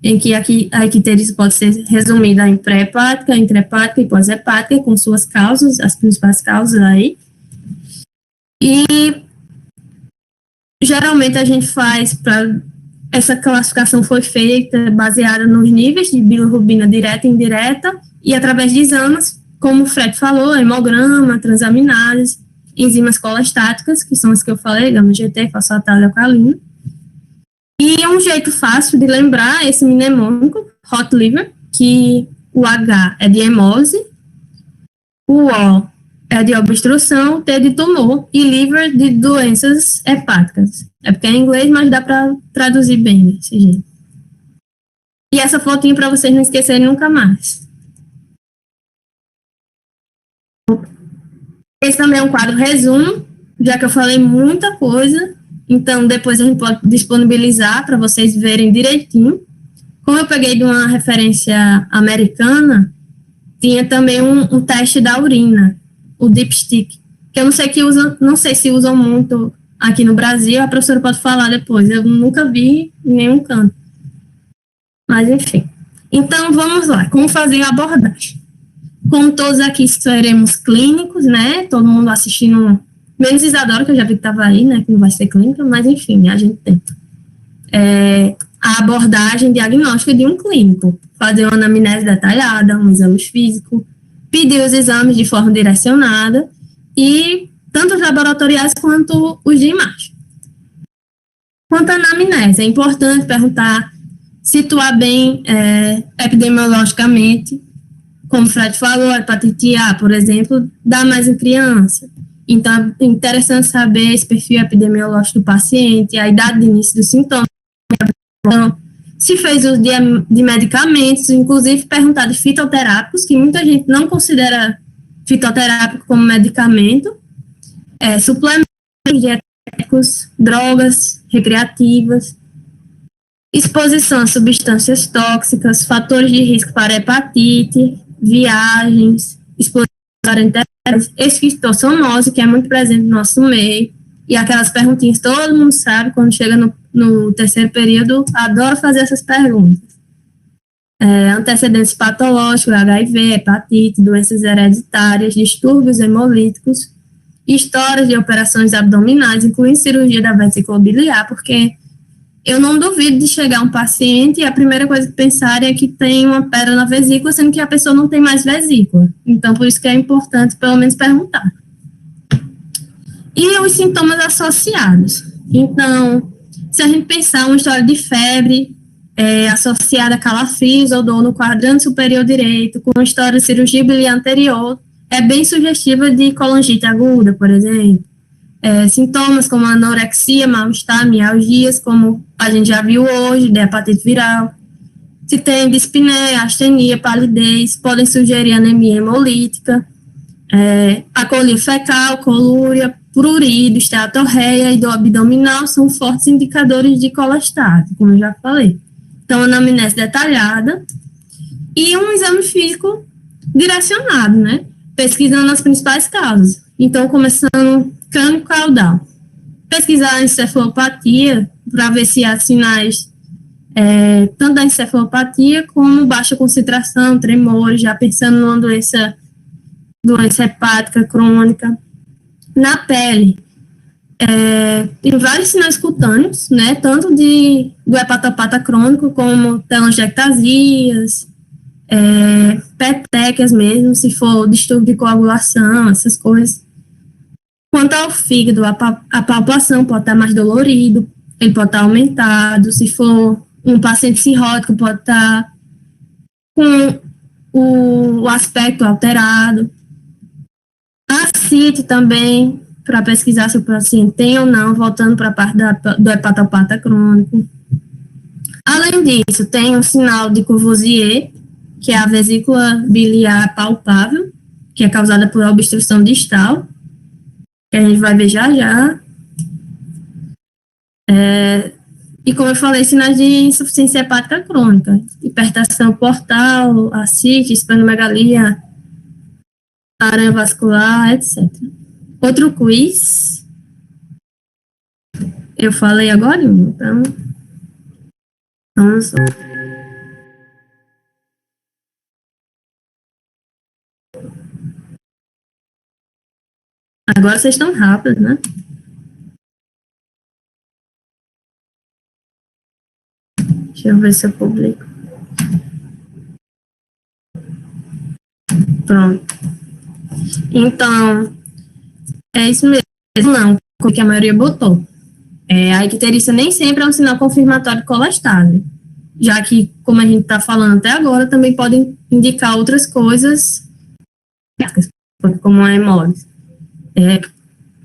em que a icterícia pode ser resumida em pré-hepática, intra-hepática e pós-hepática, com suas causas, as principais causas aí. E geralmente a gente faz essa classificação foi feita baseada nos níveis de bilirrubina direta e indireta e através de exames, como o Fred falou, hemograma, transaminases, enzimas colestáticas, que são as que eu falei, gama-GT, fosfatase, alcalina. E um jeito fácil de lembrar esse mnemônico, hot liver, que o H é de hemose, o O é de obstrução, o T de tumor e liver de doenças hepáticas. É porque é em inglês, mas dá para traduzir bem desse jeito. E essa fotinha para vocês não esquecerem nunca mais. Esse também é um quadro resumo, já que eu falei muita coisa, então depois a gente pode disponibilizar para vocês verem direitinho. Como eu peguei de uma referência americana, tinha também um teste da urina, o dipstick, que eu não sei se usam muito aqui no Brasil, a professora pode falar depois, eu nunca vi em nenhum canto. Mas enfim. Então vamos lá, como fazer a abordagem? Como todos aqui seremos clínicos, né? Todo mundo assistindo, menos Isadora, que eu já vi que estava aí, né? Que não vai ser clínica, mas enfim, a gente tenta. A abordagem diagnóstica de um clínico. Fazer uma anamnese detalhada, um exame físico, pedir os exames de forma direcionada e tanto os laboratoriais quanto os de imagem. Quanto à anamnese, é importante perguntar, situar bem epidemiologicamente. Como o Fred falou, a hepatite A, por exemplo, dá mais em criança. Então, é interessante saber esse perfil epidemiológico do paciente, a idade de início dos sintomas, se fez uso de medicamentos, inclusive perguntar de fitoterápicos, que muita gente não considera fitoterápico como medicamento, suplementos dietéticos, drogas recreativas, exposição a substâncias tóxicas, fatores de risco para hepatite, viagens, exposição a esquistossomose, que é muito presente no nosso meio, e aquelas perguntinhas, todo mundo sabe, quando chega no terceiro período, adora fazer essas perguntas. Antecedentes patológicos, HIV, hepatite, doenças hereditárias, distúrbios hemolíticos, histórias de operações abdominais, incluindo cirurgia da vesícula biliar, porque eu não duvido de chegar um paciente e a primeira coisa que pensar é que tem uma pedra na vesícula, sendo que a pessoa não tem mais vesícula. Então, por isso que é importante, pelo menos, perguntar. E os sintomas associados. Então, se a gente pensar uma história de febre associada a calafrios ou dor no quadrante superior direito, com uma história de cirurgia biliar anterior, é bem sugestiva de colangite aguda, por exemplo. Sintomas como anorexia, mal-estar, mialgias, como a gente já viu hoje, de hepatite viral. Se tem dispneia, astenia, palidez, podem sugerir anemia hemolítica, acolia fecal, colúria, prurido, esteatorreia e dor abdominal são fortes indicadores de colestático, como eu já falei. Então, anamnese detalhada e um exame físico direcionado, né? Pesquisando as principais causas. Então, começando crânio caudal. Pesquisar a encefalopatia para ver se há sinais tanto da encefalopatia como baixa concentração, tremores, já pensando numa doença hepática crônica. Na pele, tem vários sinais cutâneos, né, tanto do hepatopata crônico como telangiectasias, petequias mesmo, se for distúrbio de coagulação, essas coisas. Quanto ao fígado, a palpação pode estar mais dolorido, ele pode estar aumentado, se for um paciente cirrótico pode estar com o aspecto alterado. A CIT também, para pesquisar se o paciente tem ou não, voltando para a parte do hepatopata crônico. Além disso, tem um sinal de Courvoisier, que é a vesícula biliar palpável, que é causada por obstrução distal, que a gente vai ver já já. E como eu falei, sinais de insuficiência hepática crônica, hipertensão portal, ascite, esplenomegalia, aranha vascular, etc. Outro quiz. Eu falei agora, então vamos lá. Agora vocês estão rápidos, né? Deixa eu ver se eu publico. Pronto. Então, é isso mesmo, não, o que a maioria botou. A icterícia nem sempre é um sinal confirmatório de colestase, já que, como a gente está falando até agora, também podem indicar outras coisas, como a hemólise.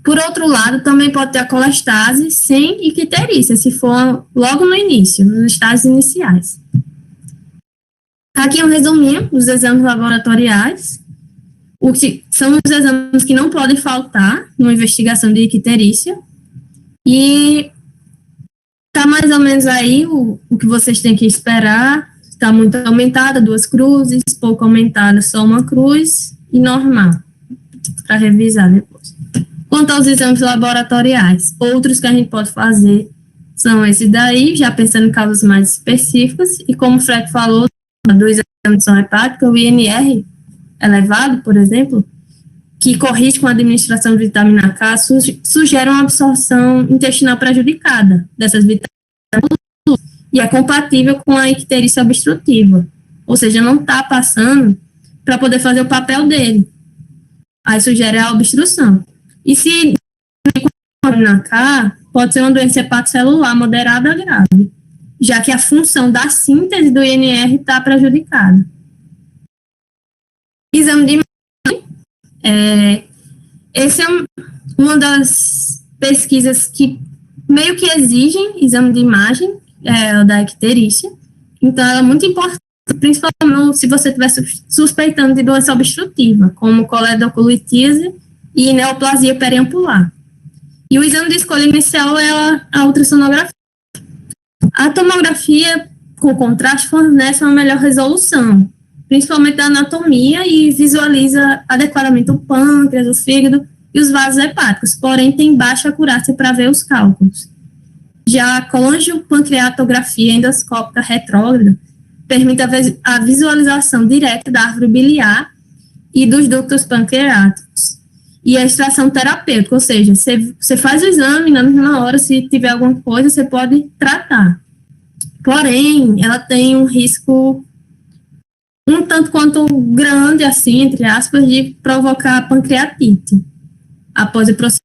Por outro lado, também pode ter a colestase sem icterícia, se for logo no início, nos estágios iniciais. Aqui é um resuminho dos exames laboratoriais. São os exames que não podem faltar numa investigação de icterícia. E está mais ou menos aí o que vocês têm que esperar. Está muito aumentada, 2 cruzes, pouco aumentada, só 1 cruz, e normal, para revisar depois. Quanto aos exames laboratoriais, outros que a gente pode fazer são esses daí, já pensando em causas mais específicas, e como o Fred falou, do exame de função hepática, o INR elevado, por exemplo, que corrige com a administração de vitamina K, sugere uma absorção intestinal prejudicada dessas vitaminas e é compatível com a icterícia obstrutiva, ou seja, não está passando para poder fazer o papel dele. Aí sugere a obstrução. E se vitamina K, pode ser uma doença hepatocelular moderada a grave, já que a função da síntese do INR está prejudicada. Exame de imagem. Essa é uma das pesquisas que meio que exigem exame de imagem da icterícia. Então, ela é muito importante, principalmente se você estiver suspeitando de doença obstrutiva, como coledocolitíase e neoplasia periampular. E o exame de escolha inicial é a ultrassonografia. A tomografia com contraste fornece uma melhor resolução, principalmente da anatomia, e visualiza adequadamente o pâncreas, o fígado e os vasos hepáticos, porém tem baixa acurácia para ver os cálculos. Já a colangiopancreatografia endoscópica retrógrada permite a visualização direta da árvore biliar e dos ductos pancreáticos. E a extração terapêutica, ou seja, você faz o exame, na mesma hora, se tiver alguma coisa, você pode tratar. Porém, ela tem um risco um tanto quanto grande, assim, entre aspas, de provocar pancreatite após o processo.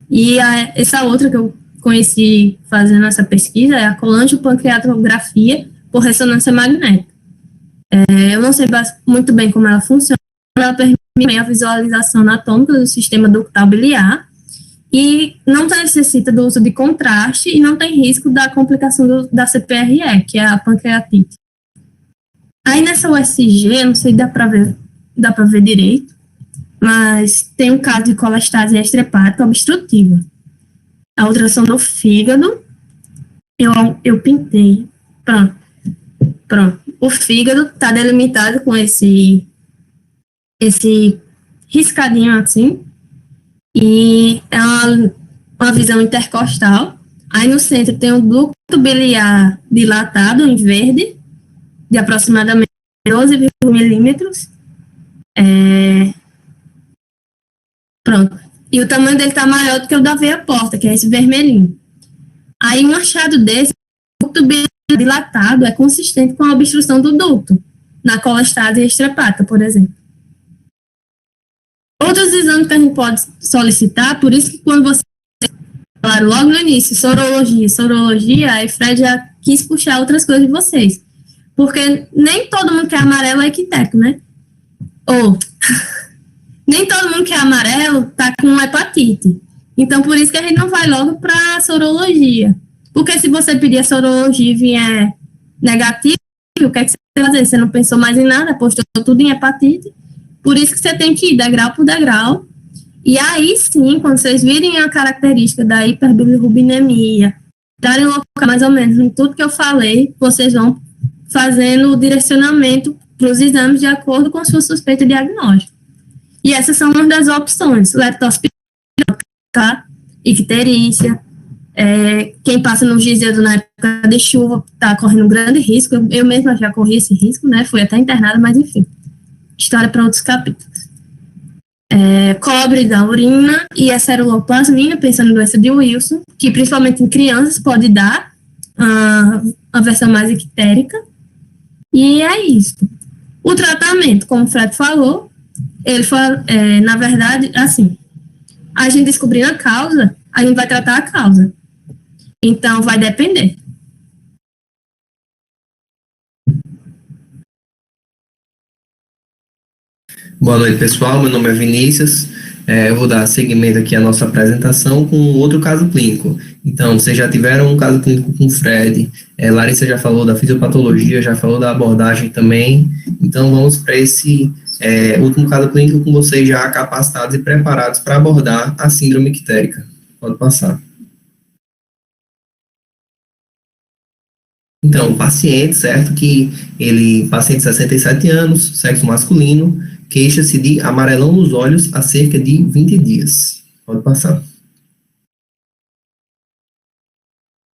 E essa outra que eu conheci fazendo essa pesquisa é a colangiopancreatografia por ressonância magnética. Eu não sei muito bem como ela funciona, ela permite a visualização anatômica do sistema ductal biliar e não necessita do uso de contraste e não tem risco da complicação da CPRE, que é a pancreatite. Aí nessa USG, não sei se dá para ver direito, mas tem um caso de colestase extrahepática obstrutiva. A ultrassom do fígado, eu pintei, pronto. O fígado está delimitado com esse riscadinho assim, e é uma visão intercostal. Aí no centro tem um ducto biliar dilatado em verde, de aproximadamente 12 milímetros. Pronto. E o tamanho dele está maior do que o da veia porta, que é esse vermelhinho. Aí um achado desse, o ducto biliar dilatado é consistente com a obstrução do ducto, na colestase extrahepática, por exemplo. Outros exames que a gente pode solicitar, por isso que quando você falaram logo no início, sorologia, aí Fred já quis puxar outras coisas de vocês. Porque nem todo mundo que é amarelo é ictérico, né? Ou nem todo mundo que é amarelo tá com hepatite. Então, por isso que a gente não vai logo para sorologia. Porque se você pedir a sorologia e vier negativo, o que é que você vai fazer? Você não pensou mais em nada, postou tudo em hepatite. Por isso que você tem que ir degrau por degrau. E aí sim, quando vocês virem a característica da hiperbilirrubinemia, darem um local mais ou menos em tudo que eu falei, vocês vão fazendo o direcionamento para os exames de acordo com sua suspeita diagnóstica. E essas são uma das opções: leptospirose, icterícia. Quem passa no gizedo na época de chuva está correndo um grande risco. Eu mesma já corri esse risco, né? Fui até internada, mas enfim. História para outros capítulos. cobre da urina e a ceruloplasmina, pensando em doença de Wilson, que principalmente em crianças pode dar a versão mais ictérica. E é isso. O tratamento, como o Fred falou, ele foi, na verdade, assim, a gente descobrindo a causa, a gente vai tratar a causa. Então, vai depender. Boa noite, pessoal. Meu nome é Vinícius. Eu vou dar seguimento aqui à nossa apresentação com outro caso clínico. Então, vocês já tiveram um caso clínico com o Fred, Larissa já falou da fisiopatologia, já falou da abordagem também. Então, vamos para esse último caso clínico com vocês já capacitados e preparados para abordar a síndrome ictérica. Pode passar. Então, o paciente, certo, paciente de 67 anos, sexo masculino, queixa-se de amarelão nos olhos há cerca de 20 dias. Pode passar.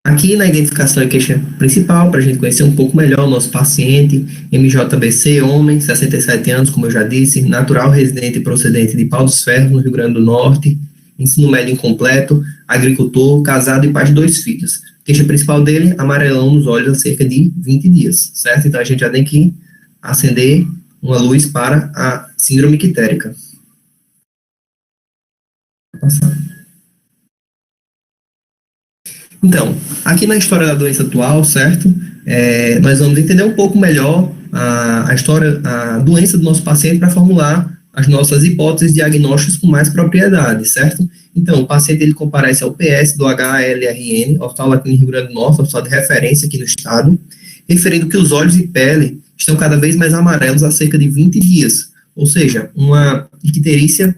Aqui na identificação e queixa principal, para a gente conhecer um pouco melhor o nosso paciente, MJBC, homem, 67 anos, como eu já disse, natural, residente e procedente de Pau dos Ferros, no Rio Grande do Norte, ensino médio incompleto, agricultor, casado e pai de 2 filhos. Queixa principal dele, amarelão nos olhos há cerca de 20 dias, certo? Então, a gente já tem que acender uma luz para a síndrome ictérica. Vou passar. Então, aqui na história da doença atual, certo? Nós vamos entender um pouco melhor a doença do nosso paciente para formular as nossas hipóteses diagnósticas com mais propriedade, certo? Então, o paciente ele comparece ao PS do HLRN, Hospital da Clínica Rio Grande do Norte, hospital de referência aqui no estado, referindo que os olhos e pele estão cada vez mais amarelos há cerca de 20 dias, ou seja, uma icterícia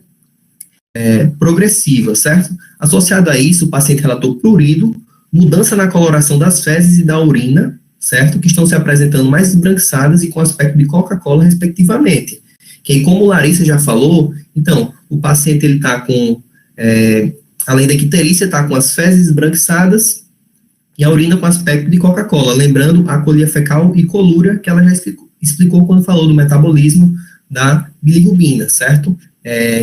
progressiva, certo? Associado a isso, o paciente relatou prurido, mudança na coloração das fezes e da urina, certo? Que estão se apresentando mais esbranquiçadas e com aspecto de Coca-Cola, respectivamente. Que, como o Larissa já falou, então, o paciente ele está com, além da icterícia, está com as fezes esbranquiçadas e a urina com aspecto de Coca-Cola, lembrando a colia fecal e colúria, que ela já explicou quando falou do metabolismo da bilirrubina, certo?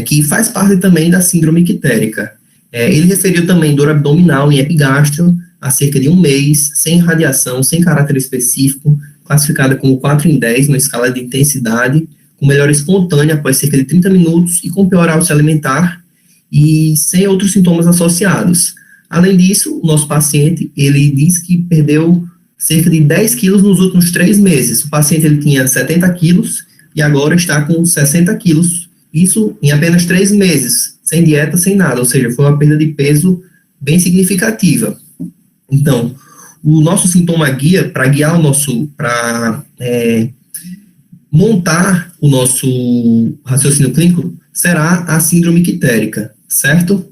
Que faz parte também da síndrome ictérica. Ele referiu também dor abdominal em epigastro há cerca de 1 mês, sem radiação, sem caráter específico, classificada como 4/10 na escala de intensidade, com melhora espontânea após cerca de 30 minutos e com pior ao se alimentar e sem outros sintomas associados. Além disso, o nosso paciente, ele diz que perdeu cerca de 10 quilos nos últimos 3 meses. O paciente ele tinha 70 quilos e agora está com 60 quilos, isso em apenas 3 meses, sem dieta, sem nada, ou seja, foi uma perda de peso bem significativa. Então, o nosso sintoma guia, para guiar montar o nosso raciocínio clínico, será a síndrome ictérica, certo?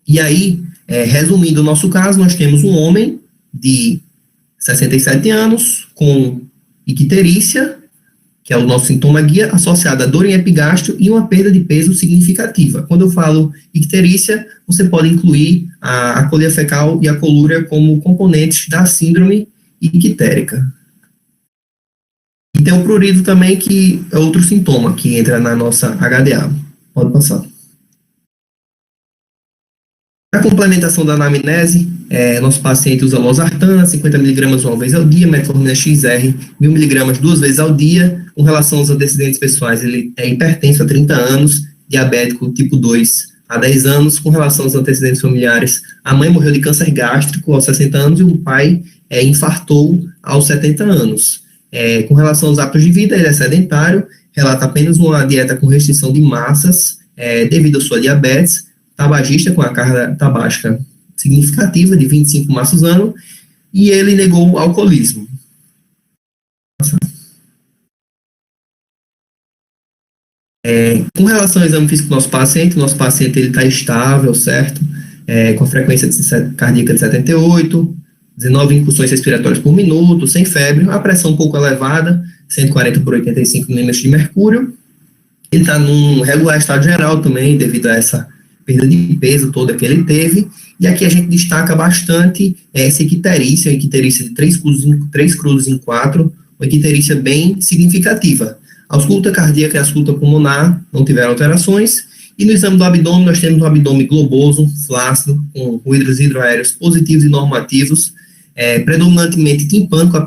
E aí, resumindo o nosso caso, nós temos um homem de 67 anos com icterícia, que é o nosso sintoma guia, associado a dor em epigastro e uma perda de peso significativa. Quando eu falo icterícia, você pode incluir a colia fecal e a colúria como componentes da síndrome ictérica. E tem o prurido também, que é outro sintoma que entra na nossa HDA. Pode passar. A complementação da anamnese, nosso paciente usa losartana, 50 mg uma vez ao dia, metformina XR, 1000 mg 2 vezes ao dia. Com relação aos antecedentes pessoais, ele é hipertenso há 30 anos, diabético tipo 2 há 10 anos. Com relação aos antecedentes familiares, a mãe morreu de câncer gástrico aos 60 anos e o pai infartou aos 70 anos. Com relação aos hábitos de vida, ele é sedentário, relata apenas uma dieta com restrição de massas devido à sua diabetes, tabagista com a carga tabágica significativa de 25 maços ano, e ele negou o alcoolismo. Com relação ao exame físico do nosso paciente ele está estável, certo? Com a frequência cardíaca de 78, 19 incursões respiratórias por minuto, sem febre, a pressão um pouco elevada, 140 por 85 milímetros de mercúrio. Ele está num regular estado geral também, devido a essa perda de peso toda que ele teve. E aqui a gente destaca bastante essa icterícia, a icterícia de 3 cruzes em 4, uma icterícia bem significativa. A ausculta cardíaca e a ausculta pulmonar não tiveram alterações, E no exame do abdômen, nós temos um abdômen globoso, flácido, com ruídos hidroaéreos positivos e normativos, predominantemente timpânico a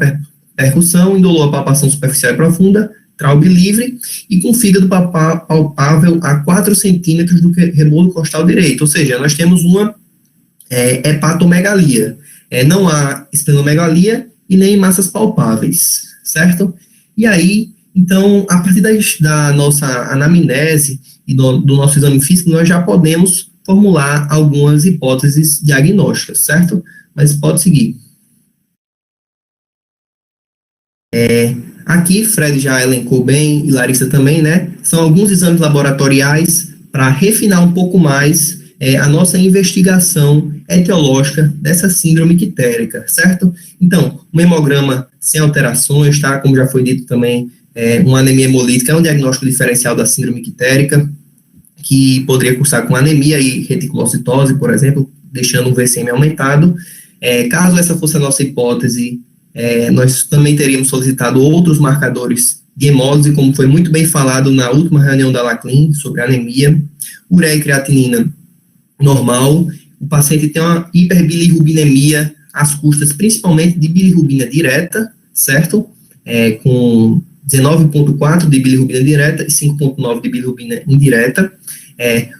percussão, indolor a palpação superficial e profunda, traube livre, e com fígado palpável a 4 centímetros do rebolo costal direito, ou seja, nós temos uma hepatomegalia. Não há esplenomegalia e nem massas palpáveis, certo? E aí, então, a partir da nossa anamnese e do nosso exame físico, nós já podemos formular algumas hipóteses diagnósticas, certo? Mas pode seguir. Aqui, Fred já elencou bem, e Larissa também, né? São alguns exames laboratoriais para refinar um pouco mais a nossa investigação etiológica dessa síndrome ictérica, certo? Então, um hemograma sem alterações, tá? Como já foi dito também, uma anemia hemolítica é um diagnóstico diferencial da síndrome ictérica, que poderia cursar com anemia e reticulocitose, por exemplo, deixando um VCM aumentado. Caso essa fosse a nossa hipótese, nós também teríamos solicitado outros marcadores de hemólise, como foi muito bem falado na última reunião da LACLIN sobre anemia, ureia e creatinina normal. O paciente tem uma hiperbilirrubinemia às custas, principalmente de bilirrubina direta, certo? Com 19,4 de bilirrubina direta e 5,9 de bilirrubina indireta.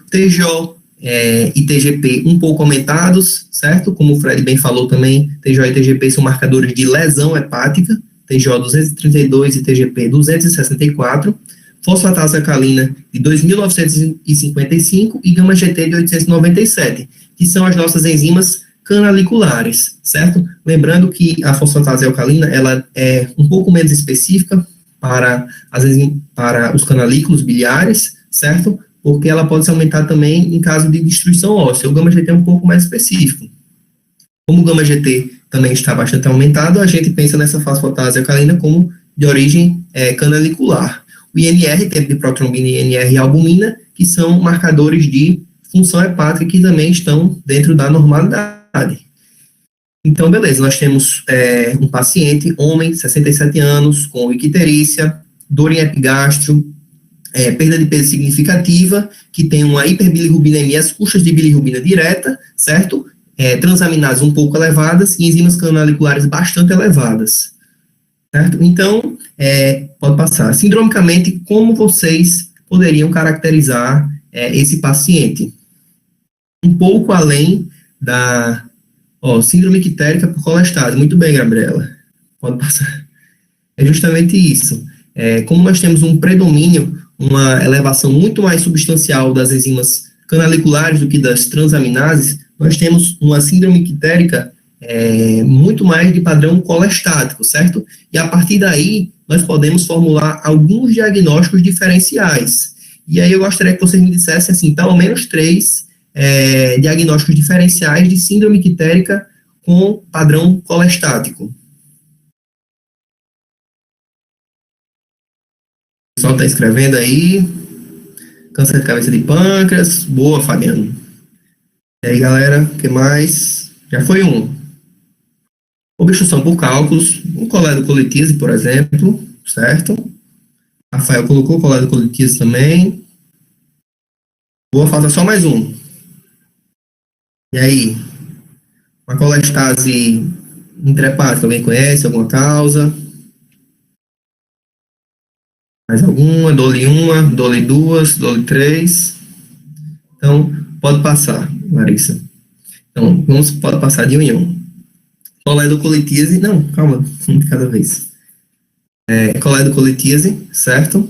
TJO e TGP um pouco aumentados, certo? Como o Fred bem falou também, TJO e TGP são marcadores de lesão hepática, TJO 232 e TGP 264, fosfatase alcalina de 2.955 e gama-GT de 897, que são as nossas enzimas canaliculares, certo? Lembrando que a fosfatase alcalina, ela é um pouco menos específica para os canalículos biliares, certo? Porque ela pode se aumentar também em caso de destruição óssea. O gama-GT é um pouco mais específico. Como o gama-GT também está bastante aumentado, a gente pensa nessa fosfatase alcalina como de origem canalicular. O INR, tempo de protrombina, e INR albumina, que são marcadores de função hepática que também estão dentro da normalidade. Então, beleza, nós temos um paciente, homem, 67 anos, com icterícia, dor em epigastro, perda de peso significativa, que tem uma hiperbilirrubinemia às custas de bilirrubina direta, certo? Transaminases um pouco elevadas e enzimas canaliculares bastante elevadas, certo? Então, pode passar. Sindromicamente, como vocês poderiam caracterizar esse paciente? Um pouco além da síndrome ictérica por colestase. Muito bem, Gabriela. Pode passar. É justamente isso. Como nós temos um predomínio, uma elevação muito mais substancial das enzimas canaliculares do que das transaminases, nós temos uma síndrome ictérica muito mais de padrão colestático, certo? E a partir daí, nós podemos formular alguns diagnósticos diferenciais. E aí eu gostaria que vocês me dissessem, assim, pelo menos 3 diagnósticos diferenciais de síndrome ictérica com padrão colestático. O pessoal está escrevendo aí. Câncer de cabeça de pâncreas. Boa, Fabiano. E aí, galera, o que mais? Já foi um. Obstrução por cálculos. Um coledocolitíase, por exemplo. Certo? Rafael colocou coledocolitíase também. Boa, falta só mais um. E aí? Uma colestase intrahepática, alguém conhece? Alguma causa? Mais alguma? Dole 1, Dole 2, Dole 3. Então, pode passar, Larissa. Então, pode passar de um em um. Coledocolitíase, não, calma, um de cada vez. Coledocolitíase, certo?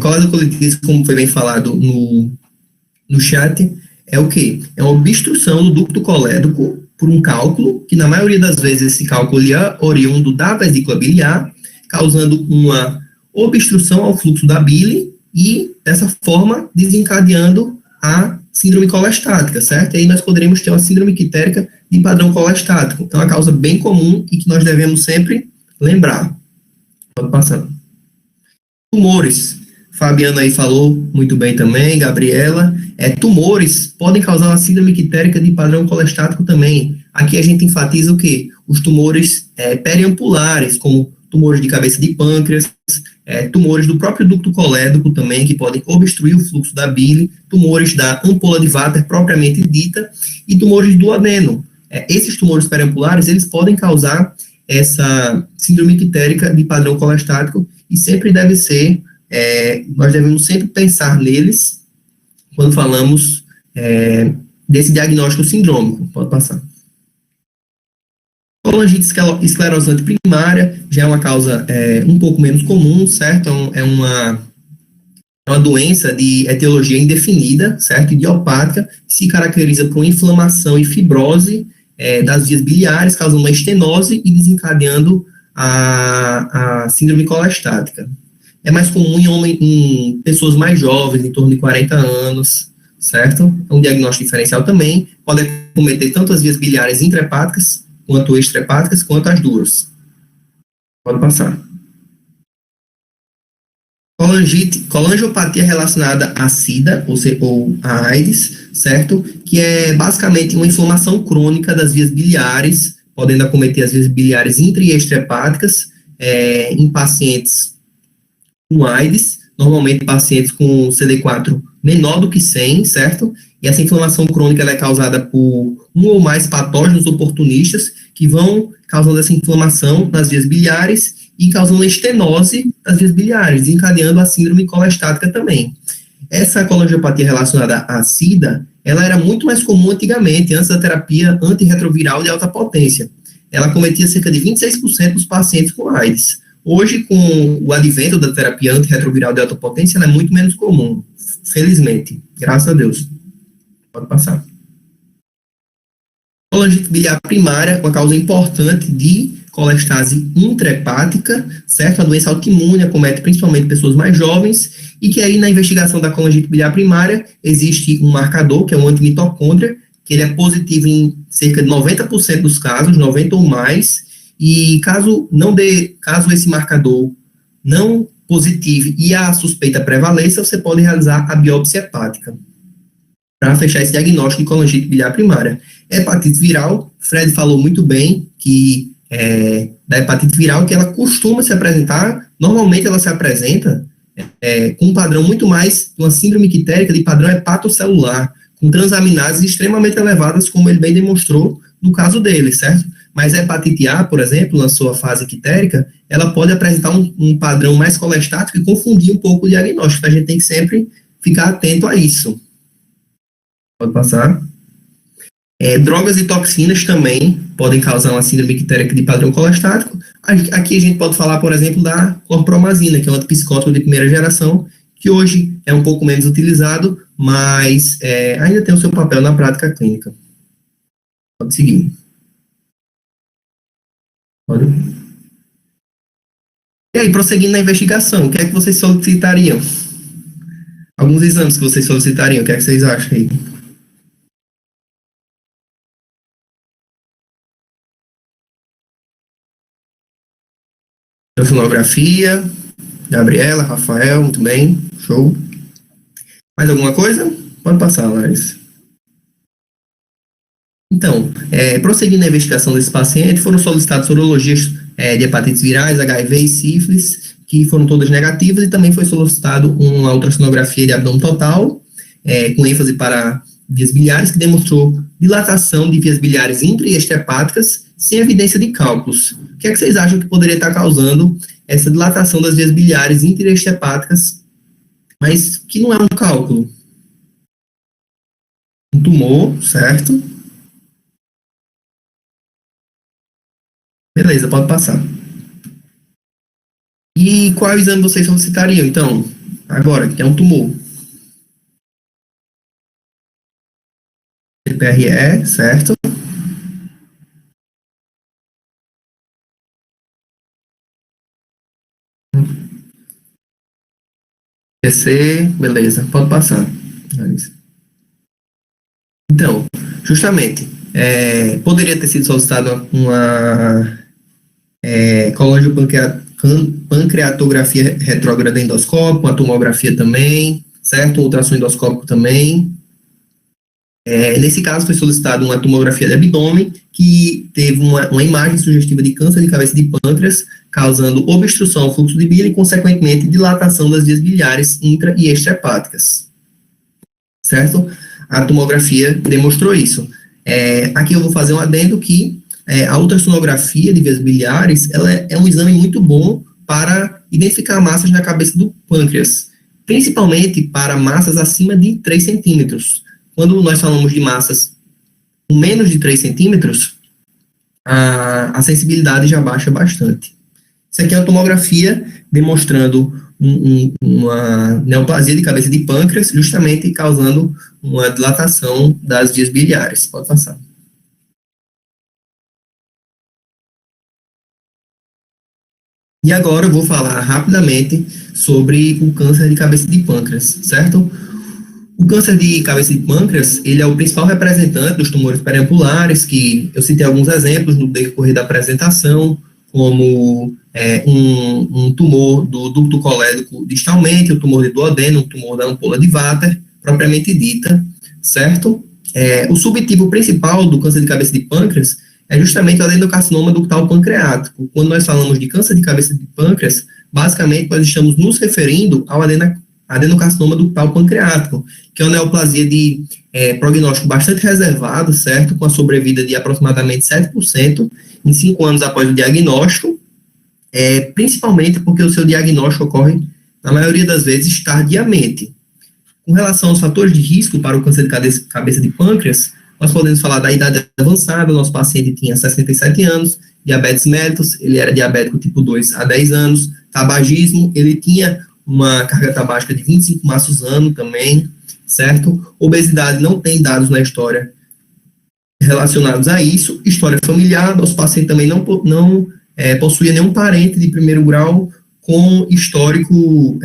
Coledocolitíase, como foi bem falado no chat, é o quê? É uma obstrução do ducto colédoco por um cálculo, que na maioria das vezes esse cálculo é oriundo da vesícula biliar, causando uma obstrução ao fluxo da bile e, dessa forma, desencadeando a síndrome colestática, certo? E aí nós poderíamos ter uma síndrome ictérica de padrão colestático. Então, é uma causa bem comum e que nós devemos sempre lembrar. Pode passar. Tumores. Fabiana aí falou muito bem também, Gabriela. Tumores podem causar uma síndrome ictérica de padrão colestático também. Aqui a gente enfatiza o quê? Os tumores periampulares, como tumores de cabeça de pâncreas, tumores do próprio ducto colédoco também, que podem obstruir o fluxo da bile, tumores da ampola de Vater propriamente dita, e tumores do adeno. Esses tumores periampulares, eles podem causar essa síndrome ictérica de padrão colestático, e sempre deve ser, nós devemos sempre pensar neles quando falamos desse diagnóstico sindrômico. Pode passar. Colangite esclerosante primária já é uma causa um pouco menos comum, certo? É uma doença de etiologia indefinida, certo? Idiopática, se caracteriza por inflamação e fibrose das vias biliares, causando uma estenose e desencadeando a síndrome colestática. É mais comum em pessoas mais jovens, em torno de 40 anos, certo? É um diagnóstico diferencial também, pode acometer tanto as vias biliares intrahepáticas, quanto extrahepáticas, quanto as duras. Pode passar. Colangiopatia relacionada à SIDA, ou à AIDS, certo? Que é basicamente uma inflamação crônica das vias biliares, podendo acometer as vias biliares intra- e extrahepáticas, em pacientes com AIDS, normalmente pacientes com CD4 menor do que 100, certo? E essa inflamação crônica ela é causada por um ou mais patógenos oportunistas que vão causando essa inflamação nas vias biliares e causando estenose das vias biliares, desencadeando a síndrome colestática também. Essa colangiopatia relacionada à SIDA, ela era muito mais comum antigamente, antes da terapia antirretroviral de alta potência. Ela cometia cerca de 26% dos pacientes com AIDS. Hoje, com o advento da terapia antirretroviral de alta potência, ela é muito menos comum, felizmente, graças a Deus. Pode passar. Colangite biliar primária, uma causa importante de colestase intrahepática, certo? A doença autoimune acomete principalmente pessoas mais jovens, e que aí na investigação da colangite biliar primária existe um marcador, que é um antimitocôndria, que ele é positivo em cerca de 90% dos casos, 90 ou mais, e caso esse marcador não positive e a suspeita prevaleça, você pode realizar a biópsia hepática para fechar esse diagnóstico de colangite biliar primária. Hepatite viral, Fred falou muito bem que da hepatite viral, que ela costuma se apresentar, normalmente ela se apresenta com um padrão muito mais de uma síndrome ictérica de padrão hepatocelular, com transaminases extremamente elevadas, como ele bem demonstrou no caso dele, certo? Mas a hepatite A, por exemplo, na sua fase ictérica, ela pode apresentar um padrão mais colestático e confundir um pouco o diagnóstico. A gente tem que sempre ficar atento a isso. Pode passar. Drogas e toxinas também podem causar uma síndrome ictérica de padrão colestático. Aqui a gente pode falar, por exemplo, da clorpromazina, que é um antipsicótico de primeira geração, que hoje é um pouco menos utilizado, mas ainda tem o seu papel na prática clínica. Pode seguir. Pode. E aí, prosseguindo na investigação, o que é que vocês solicitariam? Alguns exames que vocês solicitariam, o que é que vocês acham aí? Sonografia, Gabriela, Rafael, muito bem, show. Mais alguma coisa? Pode passar, Larissa. Então, prosseguindo na investigação desse paciente, foram solicitadas sorologias de hepatites virais, HIV e sífilis, que foram todas negativas, e também foi solicitado uma ultrassonografia de abdômen total, com ênfase para vias biliares, que demonstrou dilatação de vias biliares intra- e extrahepáticas, sem evidência de cálculos. O que é que vocês acham que poderia estar causando essa dilatação das vias biliares intra- e extrahepáticas, mas que não é um cálculo? Um tumor, certo? Beleza, pode passar. E qual exame vocês solicitariam, então? Agora, que é um tumor. PRE, certo? PC, beleza, pode passar. Então, justamente, poderia ter sido solicitada uma colangiopancreatografia retrógrada endoscópica, uma tomografia também, certo? Um ultrassom endoscópico também. Nesse caso, foi solicitada uma tomografia de abdômen, que teve uma imagem sugestiva de câncer de cabeça de pâncreas, causando obstrução ao fluxo de bile e, consequentemente, dilatação das vias biliares intra- e extrahepáticas. Certo? A tomografia demonstrou isso. Aqui eu vou fazer um adendo que a ultrassonografia de vias biliares ela é um exame muito bom para identificar massas na cabeça do pâncreas, principalmente para massas acima de 3 centímetros. Quando nós falamos de massas com menos de 3 centímetros, a sensibilidade já baixa bastante. Isso aqui é uma tomografia demonstrando uma neoplasia de cabeça de pâncreas, justamente causando uma dilatação das vias biliares. Pode passar. E agora eu vou falar rapidamente sobre o câncer de cabeça de pâncreas, certo? O câncer de cabeça de pâncreas, ele é o principal representante dos tumores periampulares, que eu citei alguns exemplos no decorrer da apresentação, como um tumor do ducto colédoco distalmente, o tumor de duodeno, o tumor da ampola de Vater, propriamente dita, certo? O subtipo principal do câncer de cabeça de pâncreas é justamente o adenocarcinoma ductal pancreático. Quando nós falamos de câncer de cabeça de pâncreas, basicamente nós estamos nos referindo ao adenocarcinoma ductal pancreático, que é uma neoplasia de prognóstico bastante reservado, certo? Com a sobrevida de aproximadamente 7% em 5 anos após o diagnóstico, principalmente porque o seu diagnóstico ocorre, na maioria das vezes, tardiamente. Com relação aos fatores de risco para o câncer de cabeça de pâncreas, nós podemos falar da idade avançada. Nosso paciente tinha 67 anos, diabetes mellitus, ele era diabético tipo 2 há 10 anos, tabagismo, ele tinha uma carga tabágica de 25 maços ano também, certo? Obesidade, não tem dados na história relacionados a isso. História familiar, nosso paciente também não possuía nenhum parente de primeiro grau com histórico,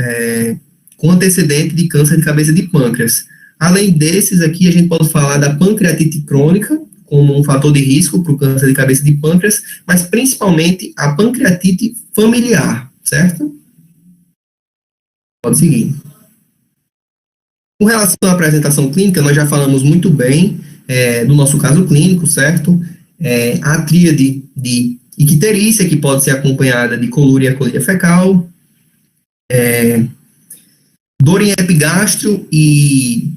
com antecedente de câncer de cabeça de pâncreas. Além desses aqui, a gente pode falar da pancreatite crônica, como um fator de risco para o câncer de cabeça de pâncreas, mas principalmente a pancreatite familiar, certo? Pode seguir. Com relação à apresentação clínica, nós já falamos muito bem do nosso caso clínico, certo? A tríade de icterícia, que pode ser acompanhada de colúria e colíria fecal, dor em epigastro e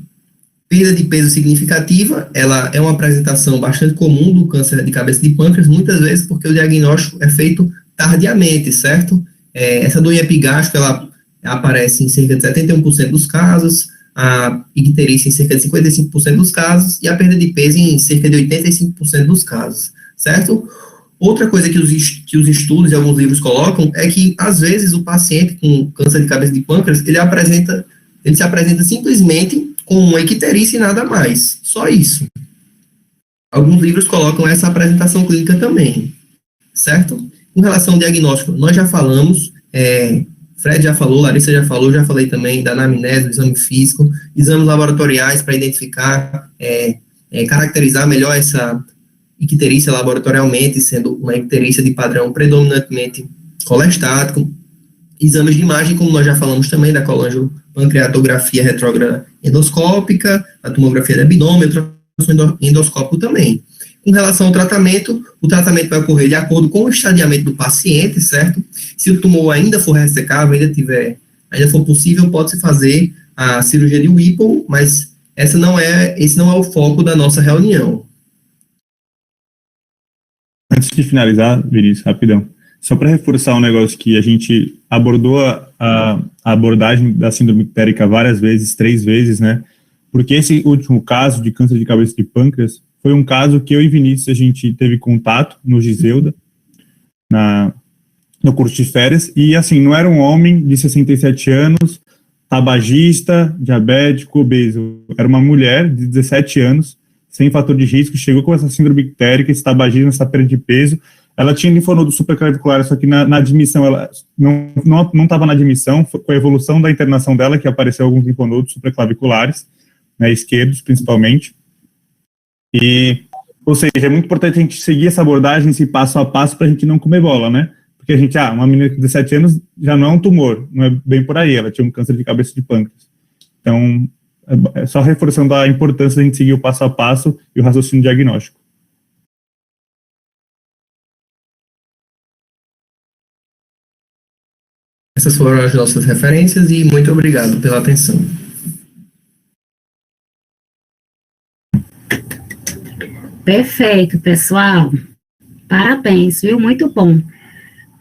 perda de peso significativa. Ela é uma apresentação bastante comum do câncer de cabeça de pâncreas, muitas vezes porque o diagnóstico é feito tardiamente, certo? Essa dor em epigastro, ela aparece em cerca de 71% dos casos, a icterícia em cerca de 55% dos casos e a perda de peso em cerca de 85% dos casos, certo? Outra coisa que os estudos e alguns livros colocam é que, às vezes, o paciente com câncer de cabeça de pâncreas, ele se apresenta simplesmente com uma icterícia e nada mais, só isso. Alguns livros colocam essa apresentação clínica também, certo? Com relação ao diagnóstico, nós já falamos, Fred já falou, Larissa já falou, já falei também da anamnese, do exame físico, exames laboratoriais para identificar, caracterizar melhor essa icterícia laboratorialmente, sendo uma icterícia de padrão predominantemente colestático, exames de imagem, como nós já falamos também, da colangiopancreatografia retrógrada endoscópica, a tomografia de abdômen, ultrassom endoscópico também. Com relação ao tratamento, o tratamento vai ocorrer de acordo com o estadiamento do paciente, certo? Se o tumor ainda for ressecável, ainda for possível, pode-se fazer a cirurgia de Whipple, mas esse não é o foco da nossa reunião. Antes de finalizar, Vinícius, rapidão, só para reforçar um negócio que a gente abordou a abordagem da síndrome ictérica várias vezes, 3 vezes, né? Porque esse último caso de câncer de cabeça de pâncreas foi um caso que eu e Vinícius a gente teve contato no Giseuda, no curso de férias, e assim, não era um homem de 67 anos, tabagista, diabético, obeso, era uma mulher de 17 anos, sem fator de risco, chegou com essa síndrome ictérica, esse tabagismo, essa perda de peso. Ela tinha linfonodo supraclavicular, só que na admissão, ela não estava na admissão, foi com a evolução da internação dela que apareceu alguns linfonodos supraclaviculares, né, esquerdos principalmente. Ou seja, é muito importante a gente seguir essa abordagem, esse passo a passo, para a gente não comer bola, né? Porque a gente, uma menina com 17 anos já não é um tumor, não é bem por aí, ela tinha um câncer de cabeça de pâncreas. Então, é só reforçando a importância de a gente seguir o passo a passo e o raciocínio diagnóstico. Essas foram as nossas referências e muito obrigado pela atenção. Perfeito, pessoal. Parabéns, viu? Muito bom.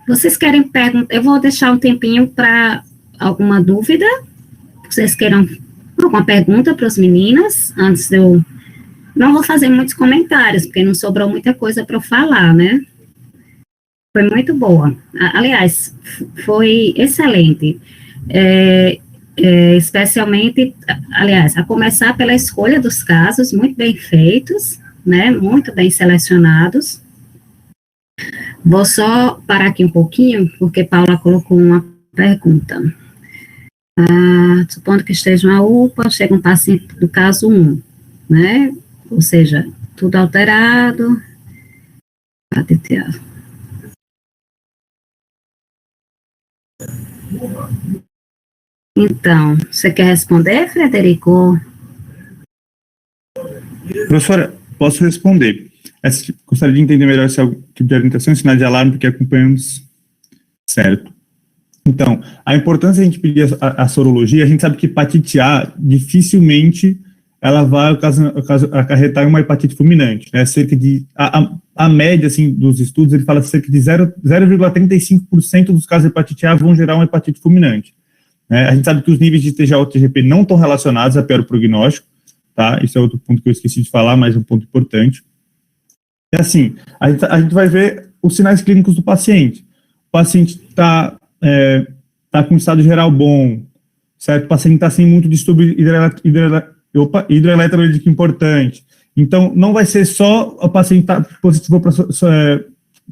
Vocês querem perguntar? Eu vou deixar um tempinho para alguma dúvida. Vocês queiram alguma pergunta para as meninas? Antes de eu... Não vou fazer muitos comentários, porque não sobrou muita coisa para eu falar, né? Foi muito boa. Aliás, foi excelente. Especialmente, aliás, a começar pela escolha dos casos, muito bem feitos, né? Muito bem selecionados. Vou só parar aqui um pouquinho, porque Paula colocou uma pergunta. Supondo que esteja uma UPA, chega um paciente do caso 1, né? Ou seja, tudo alterado. Então, você quer responder, Frederico? Professora, posso responder. Gostaria de entender melhor se é algum tipo de orientação, sinal de alarme, porque acompanhamos certo. Então, a importância de a gente pedir a sorologia, a gente sabe que hepatite A, dificilmente ela vai acarretar em uma hepatite fulminante, né? Cerca de, a média, assim, dos estudos, ele fala cerca de 0,35% dos casos de hepatite A vão gerar uma hepatite fulminante. Né? A gente sabe que os níveis de TGA e TGP não estão relacionados a pior prognóstico, tá? Isso é outro ponto que eu esqueci de falar, mas é um ponto importante. É assim, a gente vai ver os sinais clínicos do paciente. O paciente está com um estado geral bom, certo? O paciente está sem muito distúrbio hidroeletrolítico importante. Então, não vai ser só o paciente estar positivo para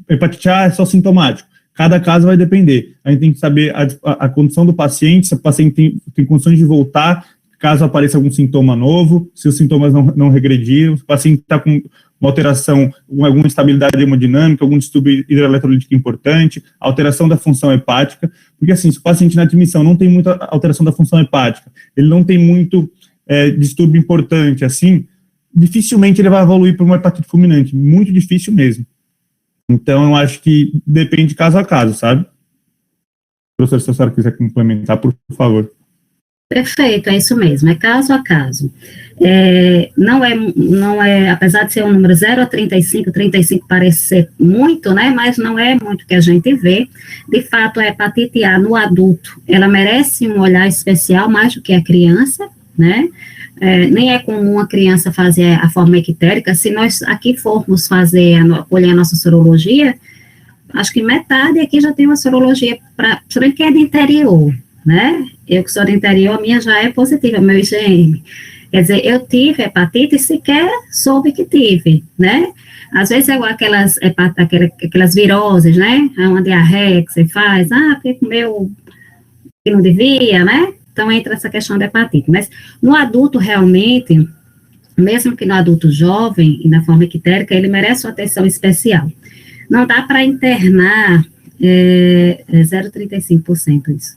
hepatite A, é só sintomático. Cada caso vai depender. A gente tem que saber a condição do paciente, se o paciente tem condições de voltar, caso apareça algum sintoma novo, se os sintomas não regrediram, se o paciente está com uma alteração, alguma instabilidade hemodinâmica, algum distúrbio hidroeletrolítico importante, alteração da função hepática, porque assim, se o paciente na admissão não tem muita alteração da função hepática, ele não tem muito distúrbio importante, assim, dificilmente ele vai evoluir para uma hepatite fulminante, muito difícil mesmo. Então, eu acho que depende caso a caso, sabe? Professor, se a senhora quiser complementar, por favor. Perfeito, é isso mesmo, é caso a caso. Não é, apesar de ser um número 0 a 35 parece ser muito, né, mas não é muito que a gente vê. De fato, a hepatite A no adulto, ela merece um olhar especial mais do que a criança, né, nem é comum a criança fazer a forma ictérica. Se nós aqui formos colher a nossa sorologia, acho que metade aqui já tem uma sorologia, principalmente que é do interior, né? Eu que sou do interior, a minha já é positiva, meu IgM. Quer dizer, eu tive hepatite e sequer soube que tive, né? Às vezes é aquelas viroses, né? É uma diarreia que você faz, porque comeu que não devia, né? Então entra essa questão da hepatite. Mas no adulto, realmente, mesmo que no adulto jovem e na forma ictérica, ele merece uma atenção especial. Não dá para internar 0,35% isso.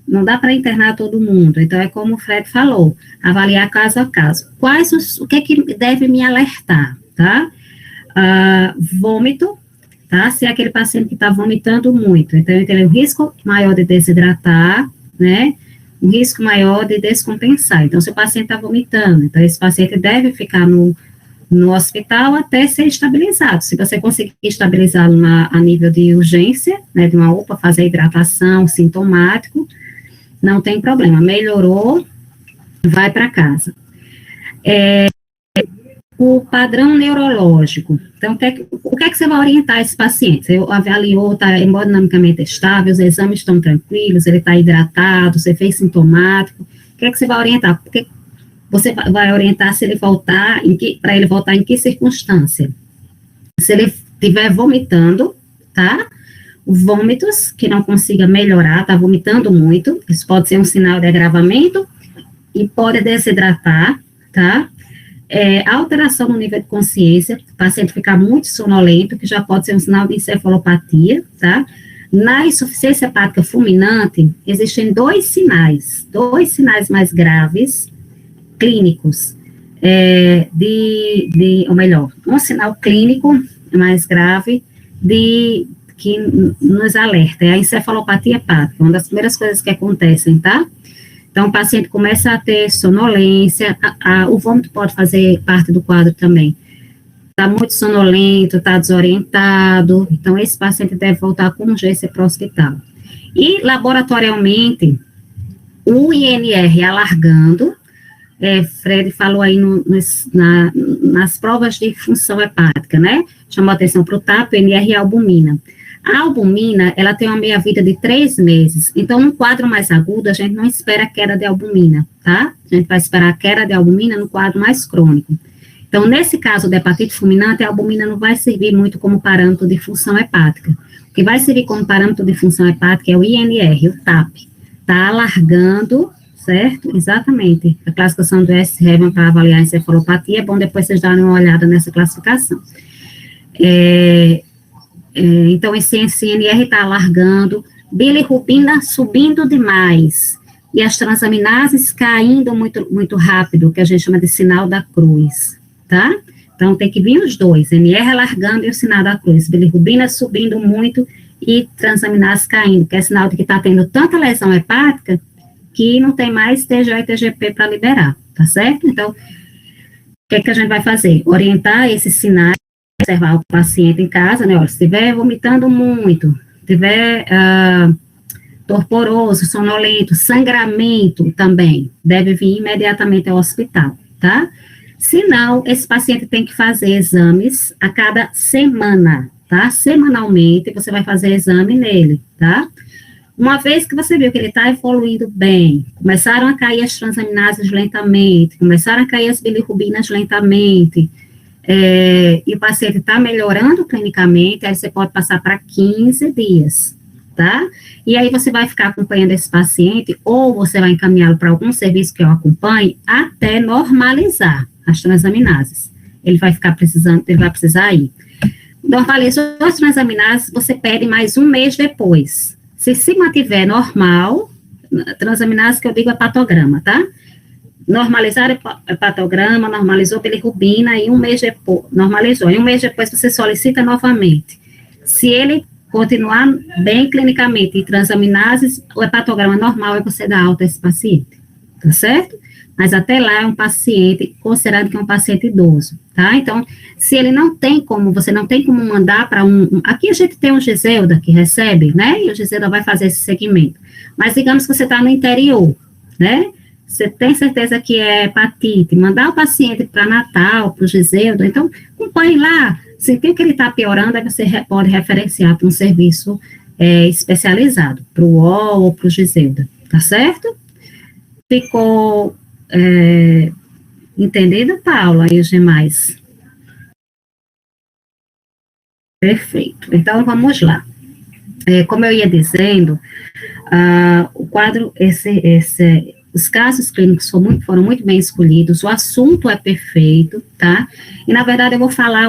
Não dá para internar todo mundo, então é como o Fred falou, avaliar caso a caso. O que é que deve me alertar, tá? Vômito, tá? Se é aquele paciente que está vomitando muito, então ele tem um risco maior de desidratar, né? Um risco maior de descompensar. Então, se o paciente está vomitando, então esse paciente deve ficar no hospital até ser estabilizado. Se você conseguir estabilizá-lo a nível de urgência, né, de uma UPA, fazer hidratação, sintomático, não tem problema. Melhorou, vai para casa. O padrão neurológico. Então, o que é que você vai orientar esse paciente? Você avaliou, está hemodinamicamente estável, os exames estão tranquilos, ele está hidratado, você fez sintomático. O que é que você vai orientar? Porque você vai orientar se ele voltar, para ele voltar em que circunstância? Se ele estiver vomitando, tá? Vômitos que não consiga melhorar, tá vomitando muito, isso pode ser um sinal de agravamento e pode desidratar, tá? Alteração no nível de consciência, o paciente ficar muito sonolento, que já pode ser um sinal de encefalopatia, tá? Na insuficiência hepática fulminante, existem dois sinais mais graves, clínicos, ou melhor, um sinal clínico mais grave que nos alerta, é a encefalopatia hepática, uma das primeiras coisas que acontecem, tá? Então, o paciente começa a ter sonolência, o vômito pode fazer parte do quadro também. Está muito sonolento, está desorientado, então esse paciente deve voltar com urgência para o hospital. E, laboratorialmente, o INR alargando, Fred falou aí nas provas de função hepática, né? Chamou atenção para o TAP, INR e a albumina. A albumina, ela tem uma meia-vida de 3 meses, então, num quadro mais agudo, a gente não espera a queda de albumina, tá? A gente vai esperar a queda de albumina no quadro mais crônico. Então, nesse caso da hepatite fulminante, a albumina não vai servir muito como parâmetro de função hepática. O que vai servir como parâmetro de função hepática é o INR, o TAP. Está alargando, certo? Exatamente. A classificação do S-Heaven para avaliar a encefalopatia, é bom depois vocês darem uma olhada nessa classificação. Então, esse INR está alargando, bilirrubina subindo demais, e as transaminases caindo muito, muito rápido, que a gente chama de sinal da cruz, tá? Então, tem que vir os dois, NR alargando e o sinal da cruz, bilirrubina subindo muito e transaminases caindo, que é sinal de que está tendo tanta lesão hepática que não tem mais TGO e TGP para liberar, tá certo? Então, o que a gente vai fazer? Orientar esses sinais, observar o paciente em casa, né? Olha, se estiver vomitando muito, estiver torporoso, sonolento, sangramento também, deve vir imediatamente ao hospital, tá? Se não, esse paciente tem que fazer exames a cada semana, tá? Semanalmente, você vai fazer exame nele, tá? Uma vez que você viu que ele está evoluindo bem, começaram a cair as transaminases lentamente, começaram a cair as bilirrubinas lentamente, e o paciente está melhorando clinicamente, aí você pode passar para 15 dias, tá? E aí você vai ficar acompanhando esse paciente, ou você vai encaminhá-lo para algum serviço que eu acompanhe, até normalizar as transaminases. Ele vai precisar ir. Normalizou as transaminases, você pede mais um mês depois. Se mantiver normal, transaminase que eu digo é hepatograma, tá? Normalizar hepatograma, normalizou bilirrubina, e um mês depois, normalizou, e um mês depois você solicita novamente. Se ele continuar bem clinicamente e transaminases, o hepatograma normal é você dar alta a esse paciente, tá certo? Mas até lá é um paciente, considerado que é um paciente idoso, tá? Então, se ele não tem como, você não tem como mandar para aqui a gente tem um Giselda que recebe, né? E o Giselda vai fazer esse segmento. Mas digamos que você está no interior, né? Você tem certeza que é hepatite, mandar o paciente para Natal, para o Giselda, então, acompanhe lá. Se tem que ele está piorando, aí você pode referenciar para um serviço especializado, para o UOL ou para o Giselda, tá certo? Ficou entendido, Paula, e os demais? Perfeito. Então, vamos lá. Como eu ia dizendo, o quadro, os casos clínicos foram muito bem escolhidos, o assunto é perfeito, tá? E, na verdade, eu vou falar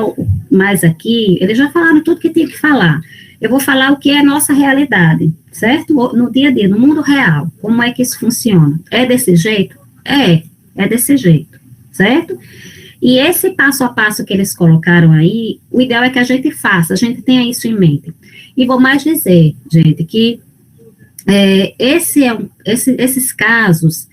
mais aqui, eles já falaram tudo que tinha que falar. Eu vou falar o que é a nossa realidade, certo? No dia a dia, no mundo real, como é que isso funciona? É desse jeito? É desse jeito, certo? E esse passo a passo que eles colocaram aí, o ideal é que a gente faça, a gente tenha isso em mente. E vou mais dizer, gente, que esses casos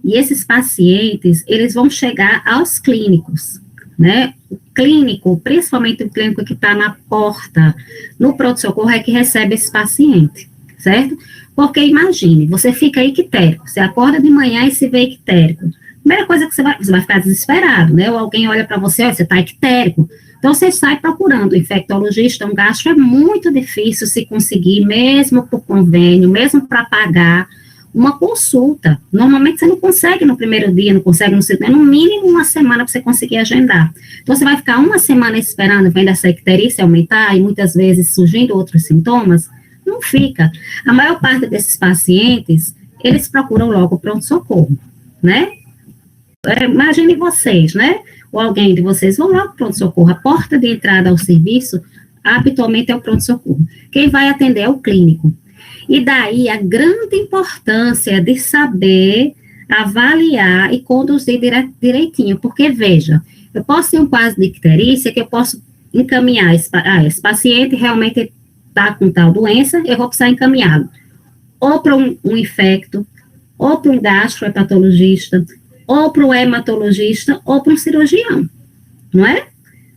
e esses pacientes, eles vão chegar aos clínicos, né? O clínico, principalmente o clínico que está na porta, no pronto-socorro, é que recebe esse paciente, certo? Porque imagine, você fica ictérico, você acorda de manhã e se vê ictérico. Primeira coisa que você vai ficar desesperado, né? Ou alguém olha para você, olha, você está ictérico. Então, você sai procurando o infectologista, um gastro é muito difícil se conseguir, mesmo por convênio, mesmo para pagar uma consulta. Normalmente, você não consegue no primeiro dia, não consegue no segundo, no mínimo uma semana para você conseguir agendar. Então, você vai ficar uma semana esperando, vendo essa icterícia aumentar e muitas vezes surgindo outros sintomas? Não fica. A maior parte desses pacientes, eles procuram logo o pronto-socorro, né? Imagine vocês, né? Ou alguém de vocês vão lá para o pronto-socorro. A porta de entrada ao serviço, habitualmente, é o pronto-socorro. Quem vai atender é o clínico. E daí a grande importância de saber avaliar e conduzir direitinho. Porque, veja, eu posso ter um quadro de icterícia que eu posso encaminhar esse paciente realmente está com tal doença, eu vou precisar encaminhá-lo ou para um infecto, ou para um gastrohepatologista, ou para um hematologista, ou para um cirurgião, não é?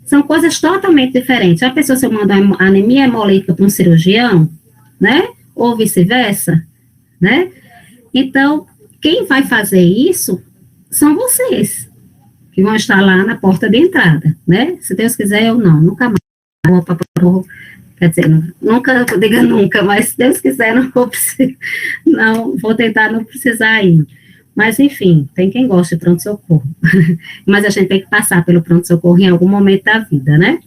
São coisas totalmente diferentes. A pessoa, se eu mandar anemia hemolítica para um cirurgião, né? Ou vice-versa, né? Então, quem vai fazer isso são vocês, que vão estar lá na porta de entrada, né? Se Deus quiser, eu não, nunca mais. Quer dizer, nunca, diga nunca, mas se Deus quiser, não vou tentar não precisar ir. Mas, enfim, tem quem gosta de pronto-socorro. Mas a gente tem que passar pelo pronto-socorro em algum momento da vida, né?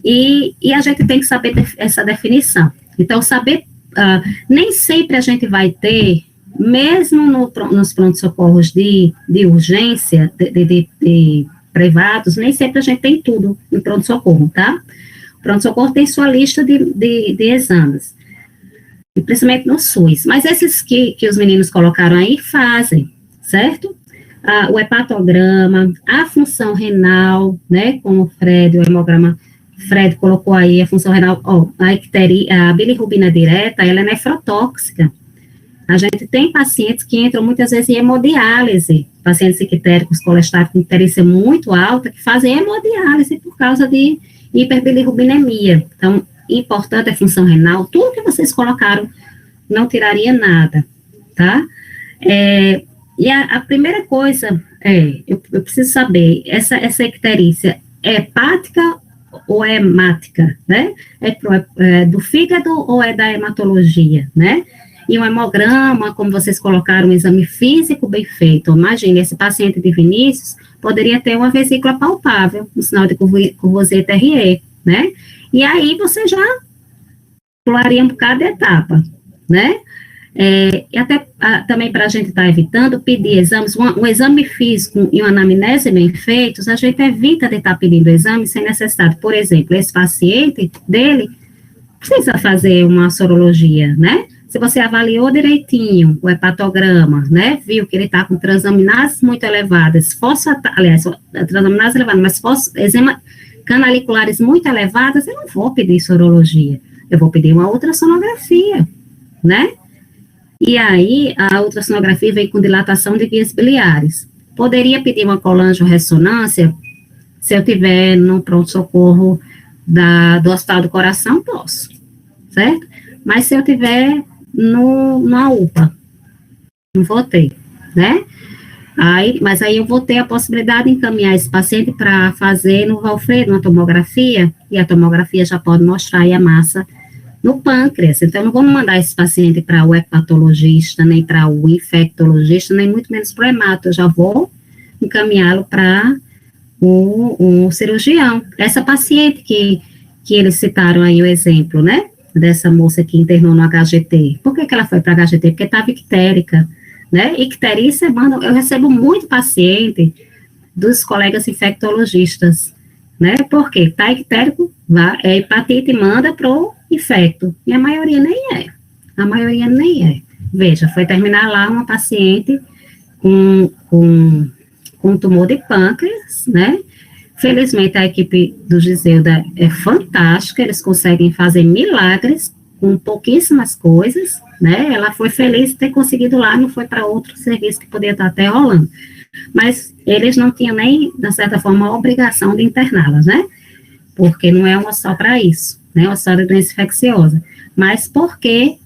E a gente tem que saber essa definição. Então, saber, nem sempre a gente vai ter, mesmo nos pronto-socorros de urgência, de privados, nem sempre a gente tem tudo em pronto-socorro, tá? O pronto-socorro tem sua lista de exames, e principalmente no SUS. Mas esses que os meninos colocaram aí fazem, certo? O hepatograma, a função renal, né, como o Fred, o hemograma, Fred colocou aí a função renal, a bilirrubina direta, ela é nefrotóxica. A gente tem pacientes que entram muitas vezes em hemodiálise, pacientes ictéricos, colesterol com icterícia muito alta, que fazem hemodiálise por causa de hiperbilirrubinemia. Então, importante a função renal, tudo que vocês colocaram não tiraria nada, tá? E a primeira coisa eu preciso saber, essa icterícia é hepática ou é hemática, né? É do fígado ou é da hematologia, né? E um hemograma, como vocês colocaram, um exame físico bem feito. Imagine, esse paciente de Vinícius poderia ter uma vesícula palpável, um sinal de Courvoisier-Terrier, né? E aí você já pularia um bocado de etapa, né? E até também para a gente estar evitando pedir exames, um exame físico e uma anamnese bem feitos, a gente evita de estar pedindo exame sem necessidade. Por exemplo, esse paciente dele precisa fazer uma sorologia, né? Se você avaliou direitinho o hepatograma, né, viu que ele está com transaminases muito elevadas, transaminases elevadas, mas canaliculares muito elevadas, eu não vou pedir sorologia, eu vou pedir uma ultrassonografia, né? E aí, a ultrassonografia vem com dilatação de vias biliares. Poderia pedir uma colangio-ressonância, se eu tiver no pronto-socorro do Hospital do Coração, posso, certo? Mas se eu tiver na UPA, não vou ter, né? Mas aí eu vou ter a possibilidade de encaminhar esse paciente para fazer no Valfredo, uma tomografia, e a tomografia já pode mostrar aí a massa no pâncreas. Então, eu não vou mandar esse paciente para o hepatologista, nem para o infectologista, nem muito menos para o hemato, eu já vou encaminhá-lo para o cirurgião. Essa paciente que eles citaram aí o exemplo, né? Dessa moça que internou no HGT. Por que ela foi para HGT? Porque estava ictérica, né? Icterícia, eu recebo muito paciente dos colegas infectologistas, né? Porque está ictérico, é hepatite, manda pro infecto. E a maioria nem é. A maioria nem é. Veja, foi terminar lá uma paciente com tumor de pâncreas, né? Felizmente, a equipe do Giseuda é fantástica, eles conseguem fazer milagres com pouquíssimas coisas, né? Ela foi feliz de ter conseguido lá, não foi para outro serviço que podia estar até rolando. Mas eles não tinham nem, de certa forma, a obrigação de interná-las, né? Porque não é um hospital para isso, né? Um hospital de doença infecciosa. Mas porque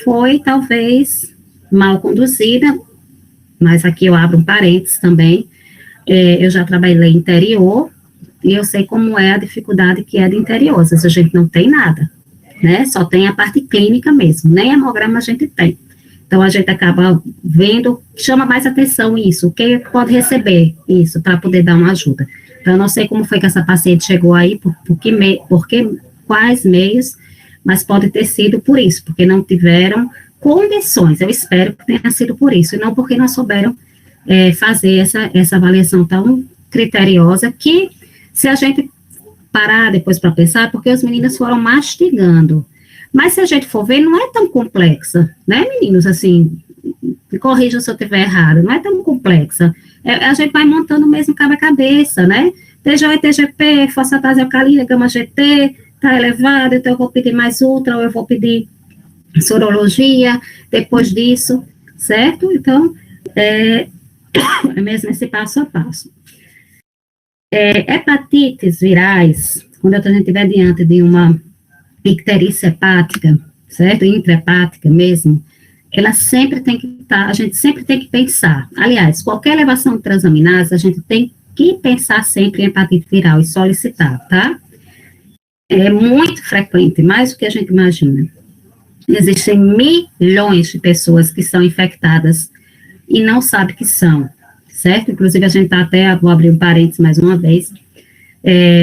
foi, talvez, mal conduzida, mas aqui eu abro um parênteses também. Eu já trabalhei em interior, e eu sei como é a dificuldade que é de interior. Às vezes a gente não tem nada, né? Só tem a parte clínica mesmo, nem hemograma a gente tem. Então, a gente acaba vendo, chama mais atenção isso, quem pode receber isso, para poder dar uma ajuda. Então, eu não sei como foi que essa paciente chegou aí, quais meios, mas pode ter sido por isso, porque não tiveram condições, eu espero que tenha sido por isso, e não porque não souberam fazer essa avaliação tão criteriosa, que se a gente parar depois para pensar, porque os meninos foram mastigando, mas se a gente for ver, não é tão complexa, né, meninos, assim, me corrijam se eu estiver errado, não é tão complexa, a gente vai montando mesmo cada cabeça, né, TGO e TGP, fosfatase alcalina, gama GT, está elevado, então eu vou pedir mais ultra, ou eu vou pedir sorologia depois disso, certo? Então, é mesmo esse passo a passo. Hepatites virais, quando a gente estiver diante de uma icterícia hepática, certo? Intrahepática mesmo, ela sempre tem que estar, a gente sempre tem que pensar, aliás, qualquer elevação de transaminase, a gente tem que pensar sempre em hepatite viral e solicitar, tá? É muito frequente, mais do que a gente imagina. Existem milhões de pessoas que são infectadas e não sabem que são, certo? Inclusive, a gente está até, vou abrir um parênteses mais uma vez,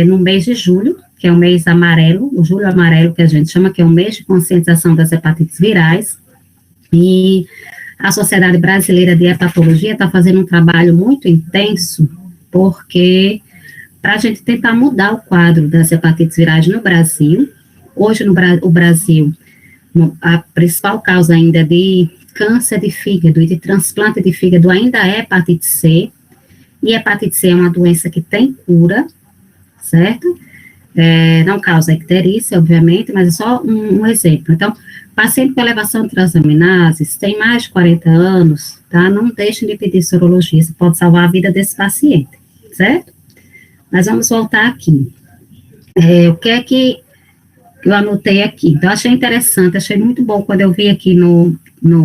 no mês de julho, que é o mês amarelo, o julho amarelo que a gente chama, que é o mês de conscientização das hepatites virais, e a Sociedade Brasileira de Hepatologia está fazendo um trabalho muito intenso, porque para a gente tentar mudar o quadro das hepatites virais no Brasil, hoje o Brasil, a principal causa ainda de câncer de fígado e de transplante de fígado ainda é hepatite C, e hepatite C é uma doença que tem cura, certo? Não causa icterícia, obviamente, mas é só um exemplo. Então, paciente com elevação de transaminases, tem mais de 40 anos, tá? Não deixem de pedir sorologia, você pode salvar a vida desse paciente, certo? Mas vamos voltar aqui. O que é que eu anotei aqui? Então, achei interessante, achei muito bom quando eu vi aqui no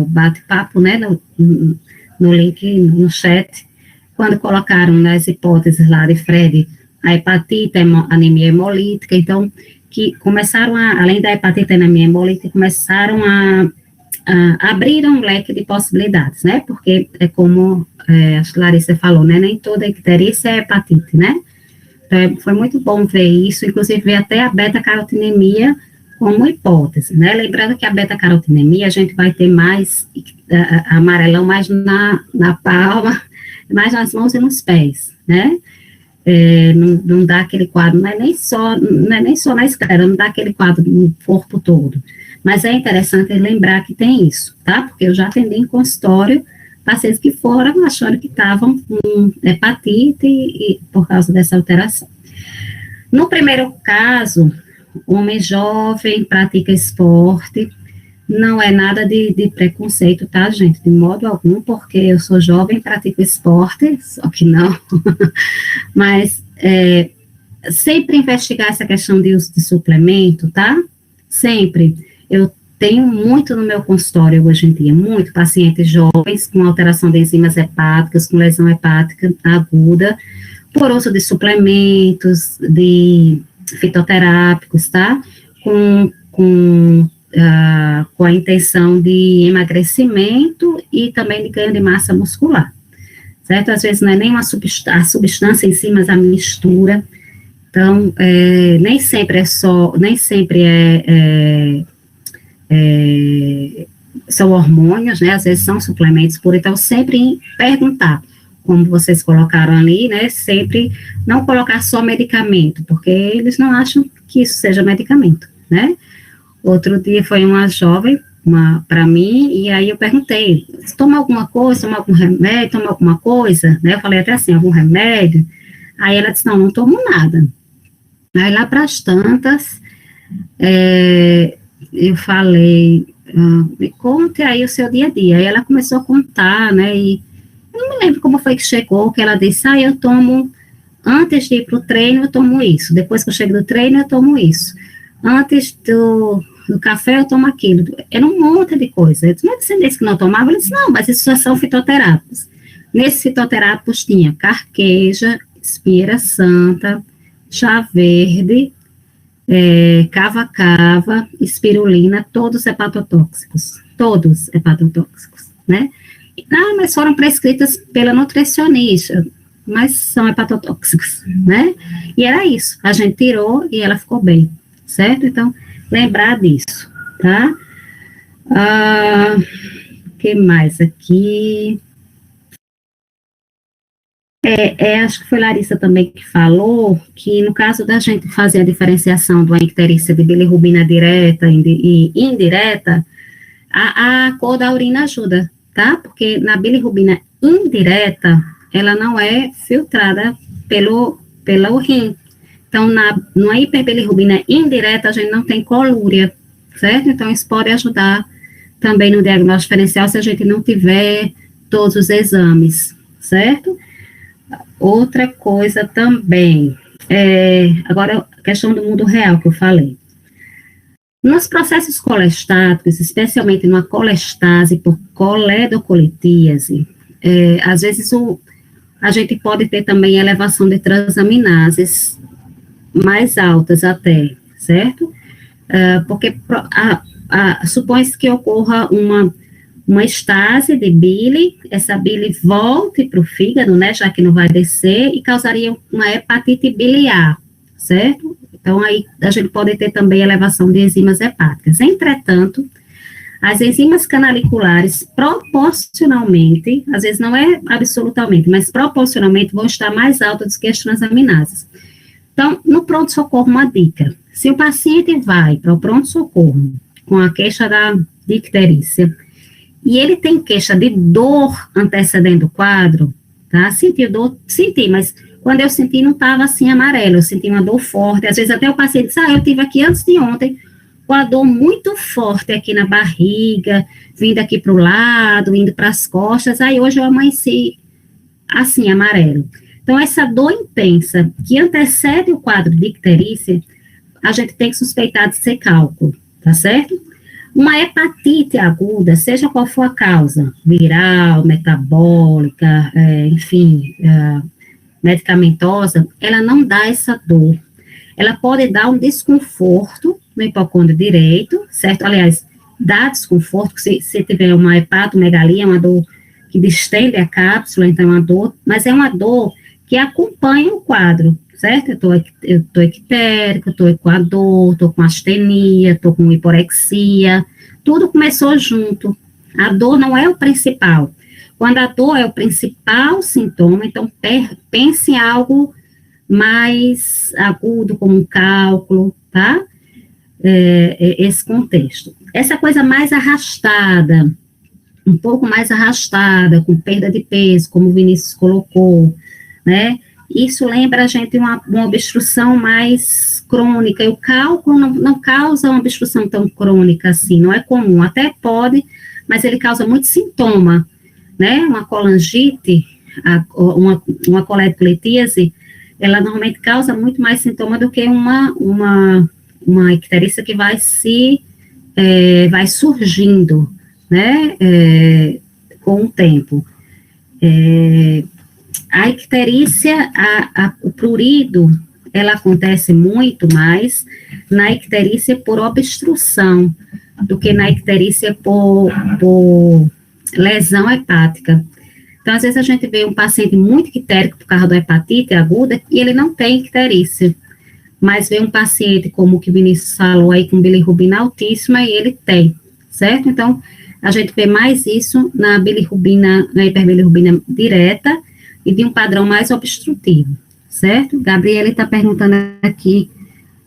bate-papo, né, no link, no chat, quando colocaram nas hipóteses lá de Fred, a hepatite, anemia hemolítica, então, que começaram além da hepatite e anemia hemolítica, começaram a abrir um leque de possibilidades, né, porque é como a Larissa falou, né, nem toda icterícia é hepatite, né, então foi muito bom ver isso, inclusive ver até a beta-carotinemia como hipótese, né, lembrando que a beta-carotinemia a gente vai ter mais amarelão mais na palma, mais nas mãos e nos pés, né, não dá aquele quadro, não é nem só na esclera, não dá aquele quadro no corpo todo, mas é interessante lembrar que tem isso, tá, porque eu já atendi em consultório pacientes que foram achando que estavam com hepatite e por causa dessa alteração. No primeiro caso, homem jovem, pratica esporte, não é nada de preconceito, tá, gente, de modo algum, porque eu sou jovem, pratico esporte, só que não, mas sempre investigar essa questão de uso de suplemento, tá, sempre. Eu tenho muito no meu consultório hoje em dia, muito pacientes jovens com alteração de enzimas hepáticas, com lesão hepática aguda, por uso de suplementos, de fitoterápicos, tá, com a intenção de emagrecimento e também de ganho de massa muscular, certo? Às vezes não é nem a substância em si, mas a mistura. Então, nem sempre são hormônios, né? Às vezes são suplementos puros. Então, sempre perguntar, como vocês colocaram ali, né? Sempre não colocar só medicamento, porque eles não acham que isso seja medicamento, né? Outro dia foi uma jovem, para mim, e aí eu perguntei, toma alguma coisa, toma algum remédio, toma alguma coisa, né, eu falei até assim, algum remédio, aí ela disse, não tomo nada. Aí lá para as tantas, eu falei, me conte aí o seu dia a dia, aí ela começou a contar, né, e eu não me lembro como foi que chegou, que ela disse, eu tomo, antes de ir para o treino, eu tomo isso, depois que eu chego do treino, eu tomo isso, antes do café eu tomo aquilo, era um monte de coisa. Eu disse, mas você disse que não tomava? Ele disse, não, mas isso já são fitoterápicos. Nesses fitoterápicos tinha carqueja, espinheira santa, chá verde, cava-cava, espirulina, todos hepatotóxicos, né? Mas foram prescritas pela nutricionista, mas são hepatotóxicos, né? E era isso, a gente tirou e ela ficou bem, certo? Então, lembrar disso, tá? O que mais aqui? Acho que foi Larissa também que falou que no caso da gente fazer a diferenciação de uma icterícia de bilirrubina direta e indireta, a cor da urina ajuda, tá? Porque na bilirrubina indireta, ela não é filtrada pelo rim. Então, na hiperbilirrubina indireta, a gente não tem colúria, certo? Então, isso pode ajudar também no diagnóstico diferencial se a gente não tiver todos os exames, certo? Outra coisa também, agora a questão do mundo real que eu falei. Nos processos colestáticos, especialmente numa colestase por coledocolitíase, às vezes a gente pode ter também elevação de transaminases mais altas até, certo? Porque supõe-se que ocorra uma estase de bile, essa bile volte para o fígado, né, já que não vai descer, e causaria uma hepatite biliar, certo? Então, aí a gente pode ter também elevação de enzimas hepáticas. Entretanto, as enzimas canaliculares, proporcionalmente, às vezes não é absolutamente, mas proporcionalmente vão estar mais altas do que as transaminases. Então, no pronto-socorro, uma dica. Se o paciente vai para o pronto-socorro com a queixa da icterícia, e ele tem queixa de dor antecedendo o quadro, tá? Sentiu dor? Senti, mas quando eu senti não estava assim amarelo, eu senti uma dor forte. Às vezes até o paciente diz, eu tive aqui antes de ontem, com a dor muito forte aqui na barriga, vindo aqui para o lado, indo para as costas, aí hoje eu amanheci assim, amarelo. Então, essa dor intensa que antecede o quadro de icterícia, a gente tem que suspeitar de ser cálculo, tá certo? Uma hepatite aguda, seja qual for a causa, viral, metabólica, enfim, medicamentosa, ela não dá essa dor. Ela pode dar um desconforto no hipocôndrio direito, certo? Aliás, dá desconforto, se tiver uma hepatomegalia, uma dor que distende a cápsula, então é uma dor, mas é uma dor que acompanha o quadro, certo? Eu tô ictérica, tô com a dor, tô com astenia, tô com hiporexia, tudo começou junto. A dor não é o principal. Quando a dor é o principal sintoma, então pense em algo mais agudo, como um cálculo, tá? Esse contexto. Essa coisa mais arrastada, um pouco mais arrastada, com perda de peso, como o Vinícius colocou, né? Isso lembra a gente uma obstrução mais crônica, e o cálculo não causa uma obstrução tão crônica assim, não é comum, até pode, mas ele causa muito sintoma, né? Uma colangite, uma coledocolitíase, ela normalmente causa muito mais sintoma do que uma icterícia que vai surgindo, né? Com o tempo. A icterícia, o prurido, ela acontece muito mais na icterícia por obstrução do que na icterícia por lesão hepática. Então, às vezes a gente vê um paciente muito ictérico por causa da hepatite aguda e ele não tem icterícia, mas vê um paciente como o que o Vinícius falou aí com bilirrubina altíssima e ele tem, certo? Então, a gente vê mais isso na bilirrubina, na hiperbilirrubina direta, e de um padrão mais obstrutivo, certo? Gabriela está perguntando aqui,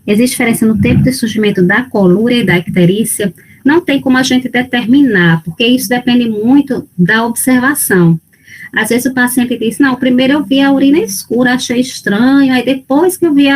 existe diferença no tempo de surgimento da colúria e da icterícia? Não tem como a gente determinar, porque isso depende muito da observação. Às vezes o paciente diz, não, primeiro eu vi a urina escura, achei estranho, aí depois que eu vi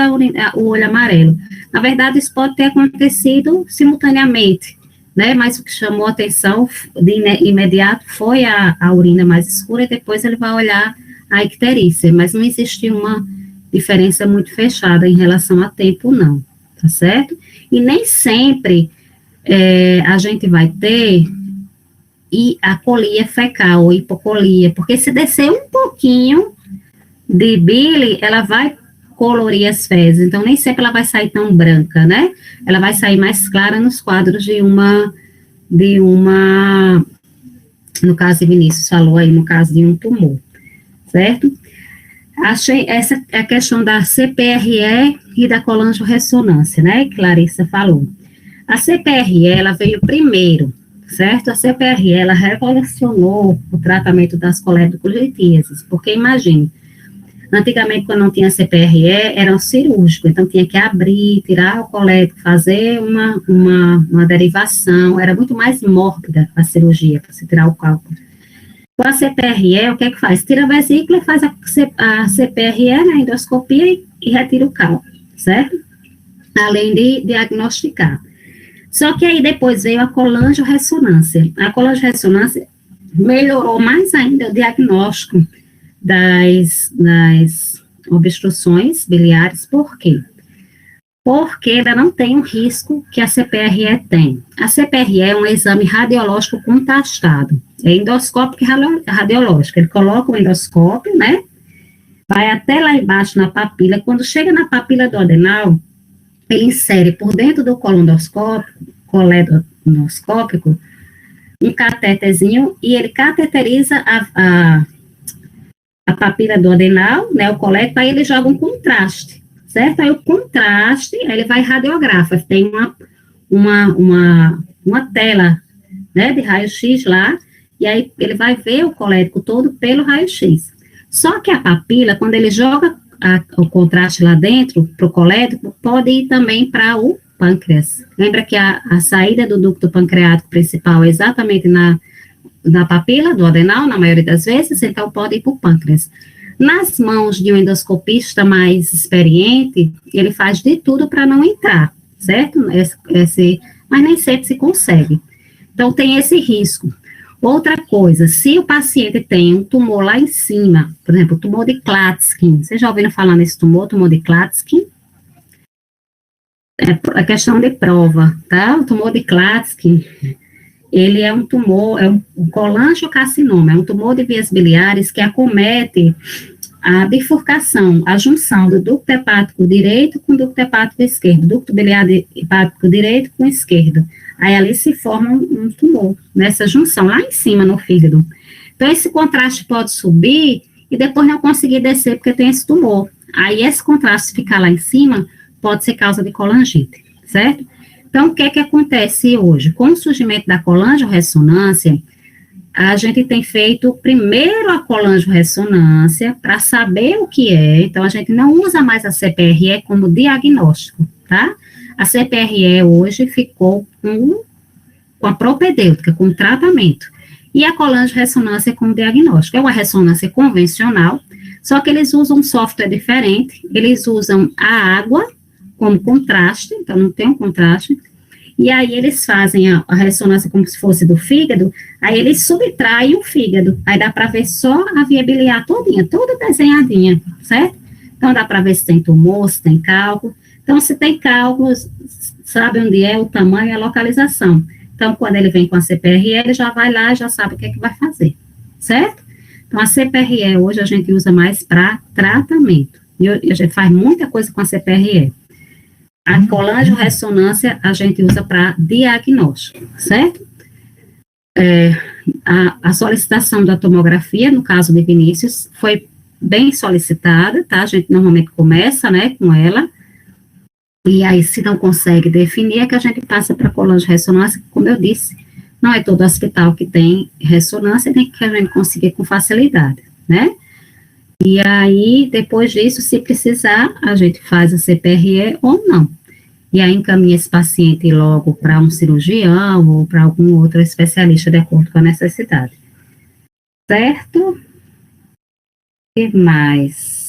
o olho amarelo. Na verdade, isso pode ter acontecido simultaneamente, né? Mas o que chamou a atenção de imediato foi a urina mais escura, e depois ele vai olhar a icterícia, mas não existe uma diferença muito fechada em relação a tempo, não, tá certo? E nem sempre a gente vai ter a colia fecal, ou hipocolia, porque se descer um pouquinho de bile, ela vai colorir as fezes, então nem sempre ela vai sair tão branca, né? Ela vai sair mais clara nos quadros de uma, no caso de Vinícius falou aí, no caso de um tumor, certo? Achei essa a questão da CPRE e da colangiorressonância, né, que Clarissa falou. A CPRE, ela veio primeiro, certo? A CPRE, ela revolucionou o tratamento das coledocolitíases, porque imagine, antigamente, quando não tinha CPRE, era um cirúrgico, então tinha que abrir, tirar o colédoco, fazer uma derivação, era muito mais mórbida a cirurgia, para se tirar o cálculo. Com a CPRE, o que é que faz? Tira a vesícula e faz a CPRE, né, a endoscopia, e retira o cálculo, certo? Além de diagnosticar. Só que aí depois veio a colangiorressonância. A colangiorressonância melhorou mais ainda o diagnóstico das obstruções biliares. Por quê? Porque ainda não tem o risco que a CPRE tem. A CPRE é um exame radiológico contrastado. É endoscópico e radiológico. Ele coloca o endoscópio, né? Vai até lá embaixo na papila. Quando chega na papila do adenal, ele insere por dentro do coledoscópico um catéterzinho e ele cateteriza a papila do adenal, né, o coleto, aí ele joga um contraste, certo? Aí o contraste, aí ele vai radiografa, tem uma tela, né, de raio-x lá, e aí ele vai ver o colético todo pelo raio-x. Só que a papila, quando ele joga o contraste lá dentro, para o colético, pode ir também para o pâncreas. Lembra que a saída do ducto pancreático principal é exatamente na papila do adenal, na maioria das vezes, então pode ir para o pâncreas. Nas mãos de um endoscopista mais experiente, ele faz de tudo para não entrar, certo? Mas nem sempre se consegue. Então, tem esse risco. Outra coisa, se o paciente tem um tumor lá em cima, por exemplo, o tumor de Klatskin, vocês já ouviram falar nesse tumor de Klatskin? É a questão de prova, tá? O tumor de Klatskin, ele é um tumor, é um colangiocarcinoma, é um tumor de vias biliares que acomete a bifurcação, a junção do ducto hepático direito com o ducto hepático esquerdo, ducto biliar hepático direito com esquerdo. Aí ali se forma um tumor, nessa junção, lá em cima no fígado. Então, esse contraste pode subir e depois não conseguir descer, porque tem esse tumor. Aí, esse contraste ficar lá em cima, pode ser causa de colangite, certo? Então, o que é que acontece hoje? Com o surgimento da colangiorressonância, a gente tem feito primeiro a colangiorressonância para saber o que é. Então, a gente não usa mais a CPRE como diagnóstico, tá? A CPRE hoje ficou com a propedêutica, com tratamento. E a colangiorressonância como diagnóstico. É uma ressonância convencional, só que eles usam um software diferente. Eles usam a água como contraste, então não tem um contraste. E aí eles fazem a ressonância como se fosse do fígado, aí eles subtraem o fígado. Aí dá para ver só a via biliar todinha, toda desenhadinha, certo? Então dá para ver se tem tumor, se tem cálculo. Então, se tem cálculos, sabe onde é, o tamanho e a localização. Então, quando ele vem com a CPRE, ele já vai lá e já sabe o que é que vai fazer, certo? Então, a CPRE hoje a gente usa mais para tratamento. E a gente faz muita coisa com a CPRE. A colangiorressonância a gente usa para diagnóstico, certo? A solicitação da tomografia, no caso de Vinícius, foi bem solicitada, tá? A gente normalmente começa, né, com ela. E aí, se não consegue definir, é que a gente passa para a colangiorressonância, como eu disse, não é todo hospital que tem ressonância, nem que a gente consiga com facilidade, né? E aí, depois disso, se precisar, a gente faz a CPRE ou não. E aí, encaminha esse paciente logo para um cirurgião ou para algum outro especialista, de acordo com a necessidade. Certo? O que mais?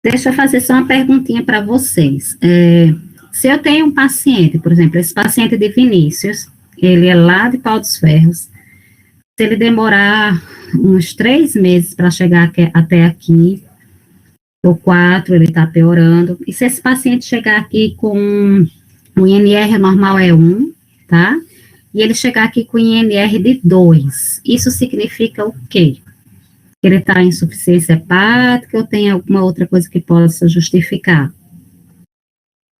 Deixa eu fazer só uma perguntinha para vocês. Se eu tenho um paciente, por exemplo, esse paciente de Vinícius, ele é lá de Pau dos Ferros, se ele demorar uns 3 meses para chegar até aqui, ou 4, ele está piorando, e se esse paciente chegar aqui com o INR normal é 1, tá? E ele chegar aqui com INR de 2, isso significa o quê? Ele está em insuficiência hepática ou tem alguma outra coisa que possa justificar?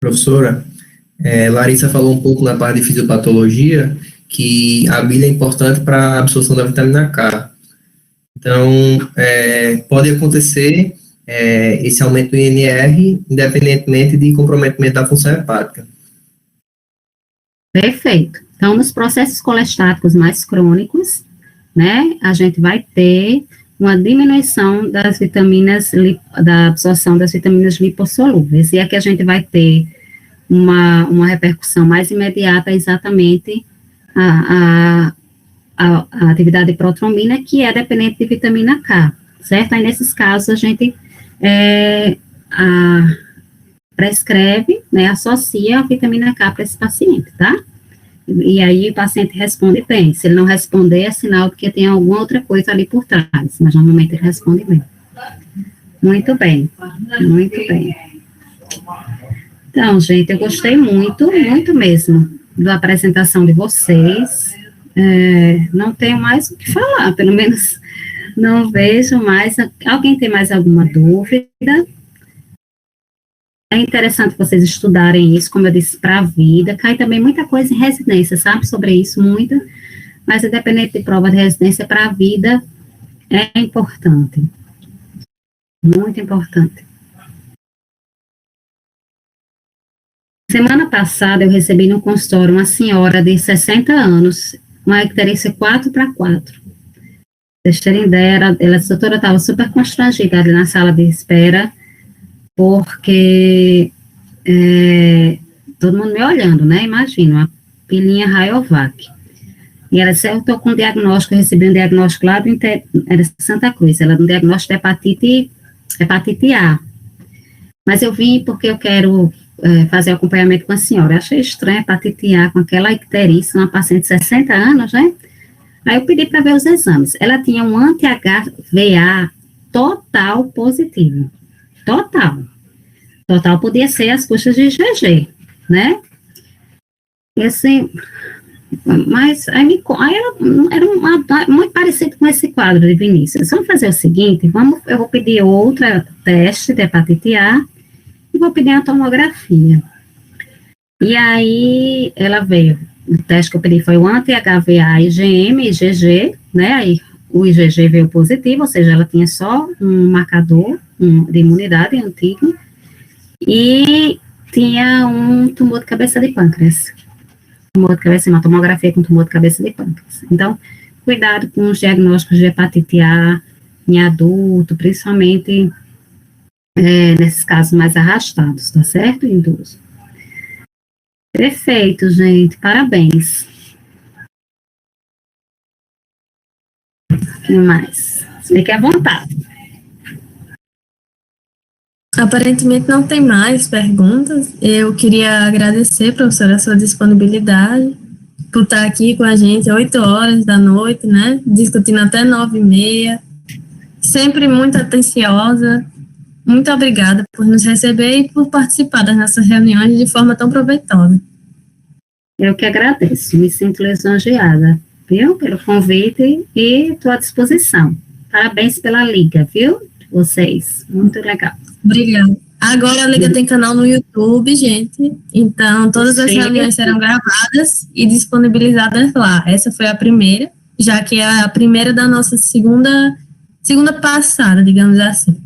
Professora, Larissa falou um pouco na parte de fisiopatologia que a bile é importante para a absorção da vitamina K. Então, pode acontecer esse aumento do INR independentemente de comprometimento da função hepática. Perfeito. Então, nos processos colestáticos mais crônicos, né, a gente vai ter uma diminuição das vitaminas, da absorção das vitaminas lipossolúveis, e aqui a gente vai ter uma repercussão mais imediata, exatamente a a atividade de protrombina, que é dependente de vitamina K, certo? Aí, nesses casos, a gente prescreve, né, associa a vitamina K para esse paciente, tá? E aí o paciente responde bem. Se ele não responder, é sinal de que tem alguma outra coisa ali por trás, mas normalmente ele responde bem. Muito bem, muito bem. Então, gente, eu gostei muito, muito mesmo da apresentação de vocês. Não tenho mais o que falar, pelo menos não vejo mais. Alguém tem mais alguma dúvida? É interessante vocês estudarem isso, como eu disse, para a vida. Cai também muita coisa em residência, sabe, sobre isso, muita. Mas, independente de prova de residência, para a vida é importante. Muito importante. Semana passada, eu recebi no consultório uma senhora de 60 anos, uma icterícia 4x4. Vocês terem ideia, a doutora estava super constrangida ali na sala de espera, porque todo mundo me olhando, né? Imagina, uma pilinha Rayovac. E ela disse, eu estou com um diagnóstico, eu recebi um diagnóstico lá era de Santa Cruz, ela deu um diagnóstico de hepatite A. Mas eu vim porque eu quero fazer acompanhamento com a senhora. Eu achei estranho a hepatite A com aquela icterícia, uma paciente de 60 anos, né? Aí eu pedi para ver os exames. Ela tinha um anti-HVA total positivo. Total. Total podia ser as custas de IgG, né? E assim, mas aí ela era muito parecido com esse quadro de Vinícius. Vamos fazer o seguinte, eu vou pedir outra teste de hepatite A e vou pedir a tomografia. E aí ela veio, o teste que eu pedi foi o anti-HVA IgM, IgG, né? Aí o IgG veio positivo, ou seja, ela tinha só um marcador de imunidade antigo, e tinha um tumor de cabeça de pâncreas. Tumor de cabeça, uma tomografia com tumor de cabeça de pâncreas. Então, cuidado com os diagnósticos de hepatite A em adulto, principalmente nesses casos mais arrastados, tá certo? Em idoso. Perfeito, gente, parabéns. O que mais? Fique à vontade. Aparentemente não tem mais perguntas. Eu queria agradecer, professora, a sua disponibilidade por estar aqui com a gente 8 horas da noite, né? Discutindo até 9h30. Sempre muito atenciosa. Muito obrigada por nos receber e por participar das nossas reuniões de forma tão proveitosa. Eu que agradeço, me sinto lisonjeada, viu? Pelo convite e estou à disposição. Parabéns pela liga, viu? Vocês, muito legal. Obrigada. Agora a Liga tem canal no YouTube, gente. Então, todas as reuniões serão gravadas e disponibilizadas lá. Essa foi a primeira, já que é a primeira da nossa segunda passada, digamos assim.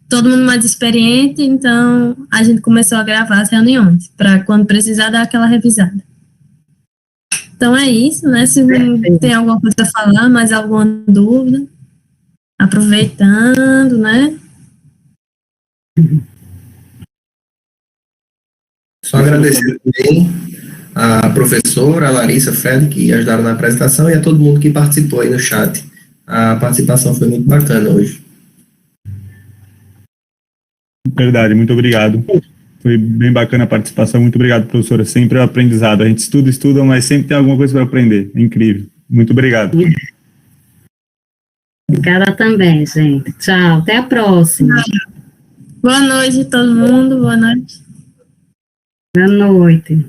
Todo mundo mais experiente, então a gente começou a gravar as reuniões, para quando precisar dar aquela revisada. Então é isso, né? Se tem alguma coisa a falar, mais alguma dúvida, aproveitando, né? Só agradecer também a professora, a Larissa, Fred, que ajudaram na apresentação, e a todo mundo que participou aí no chat. A participação foi muito bacana hoje. Verdade, muito obrigado. Foi bem bacana a participação. Muito obrigado, professora. Sempre é um aprendizado. A gente estuda, mas sempre tem alguma coisa para aprender. É incrível. Muito obrigado. Obrigada também, gente. Tchau, até a próxima. Boa noite, todo mundo. Boa noite. Boa noite.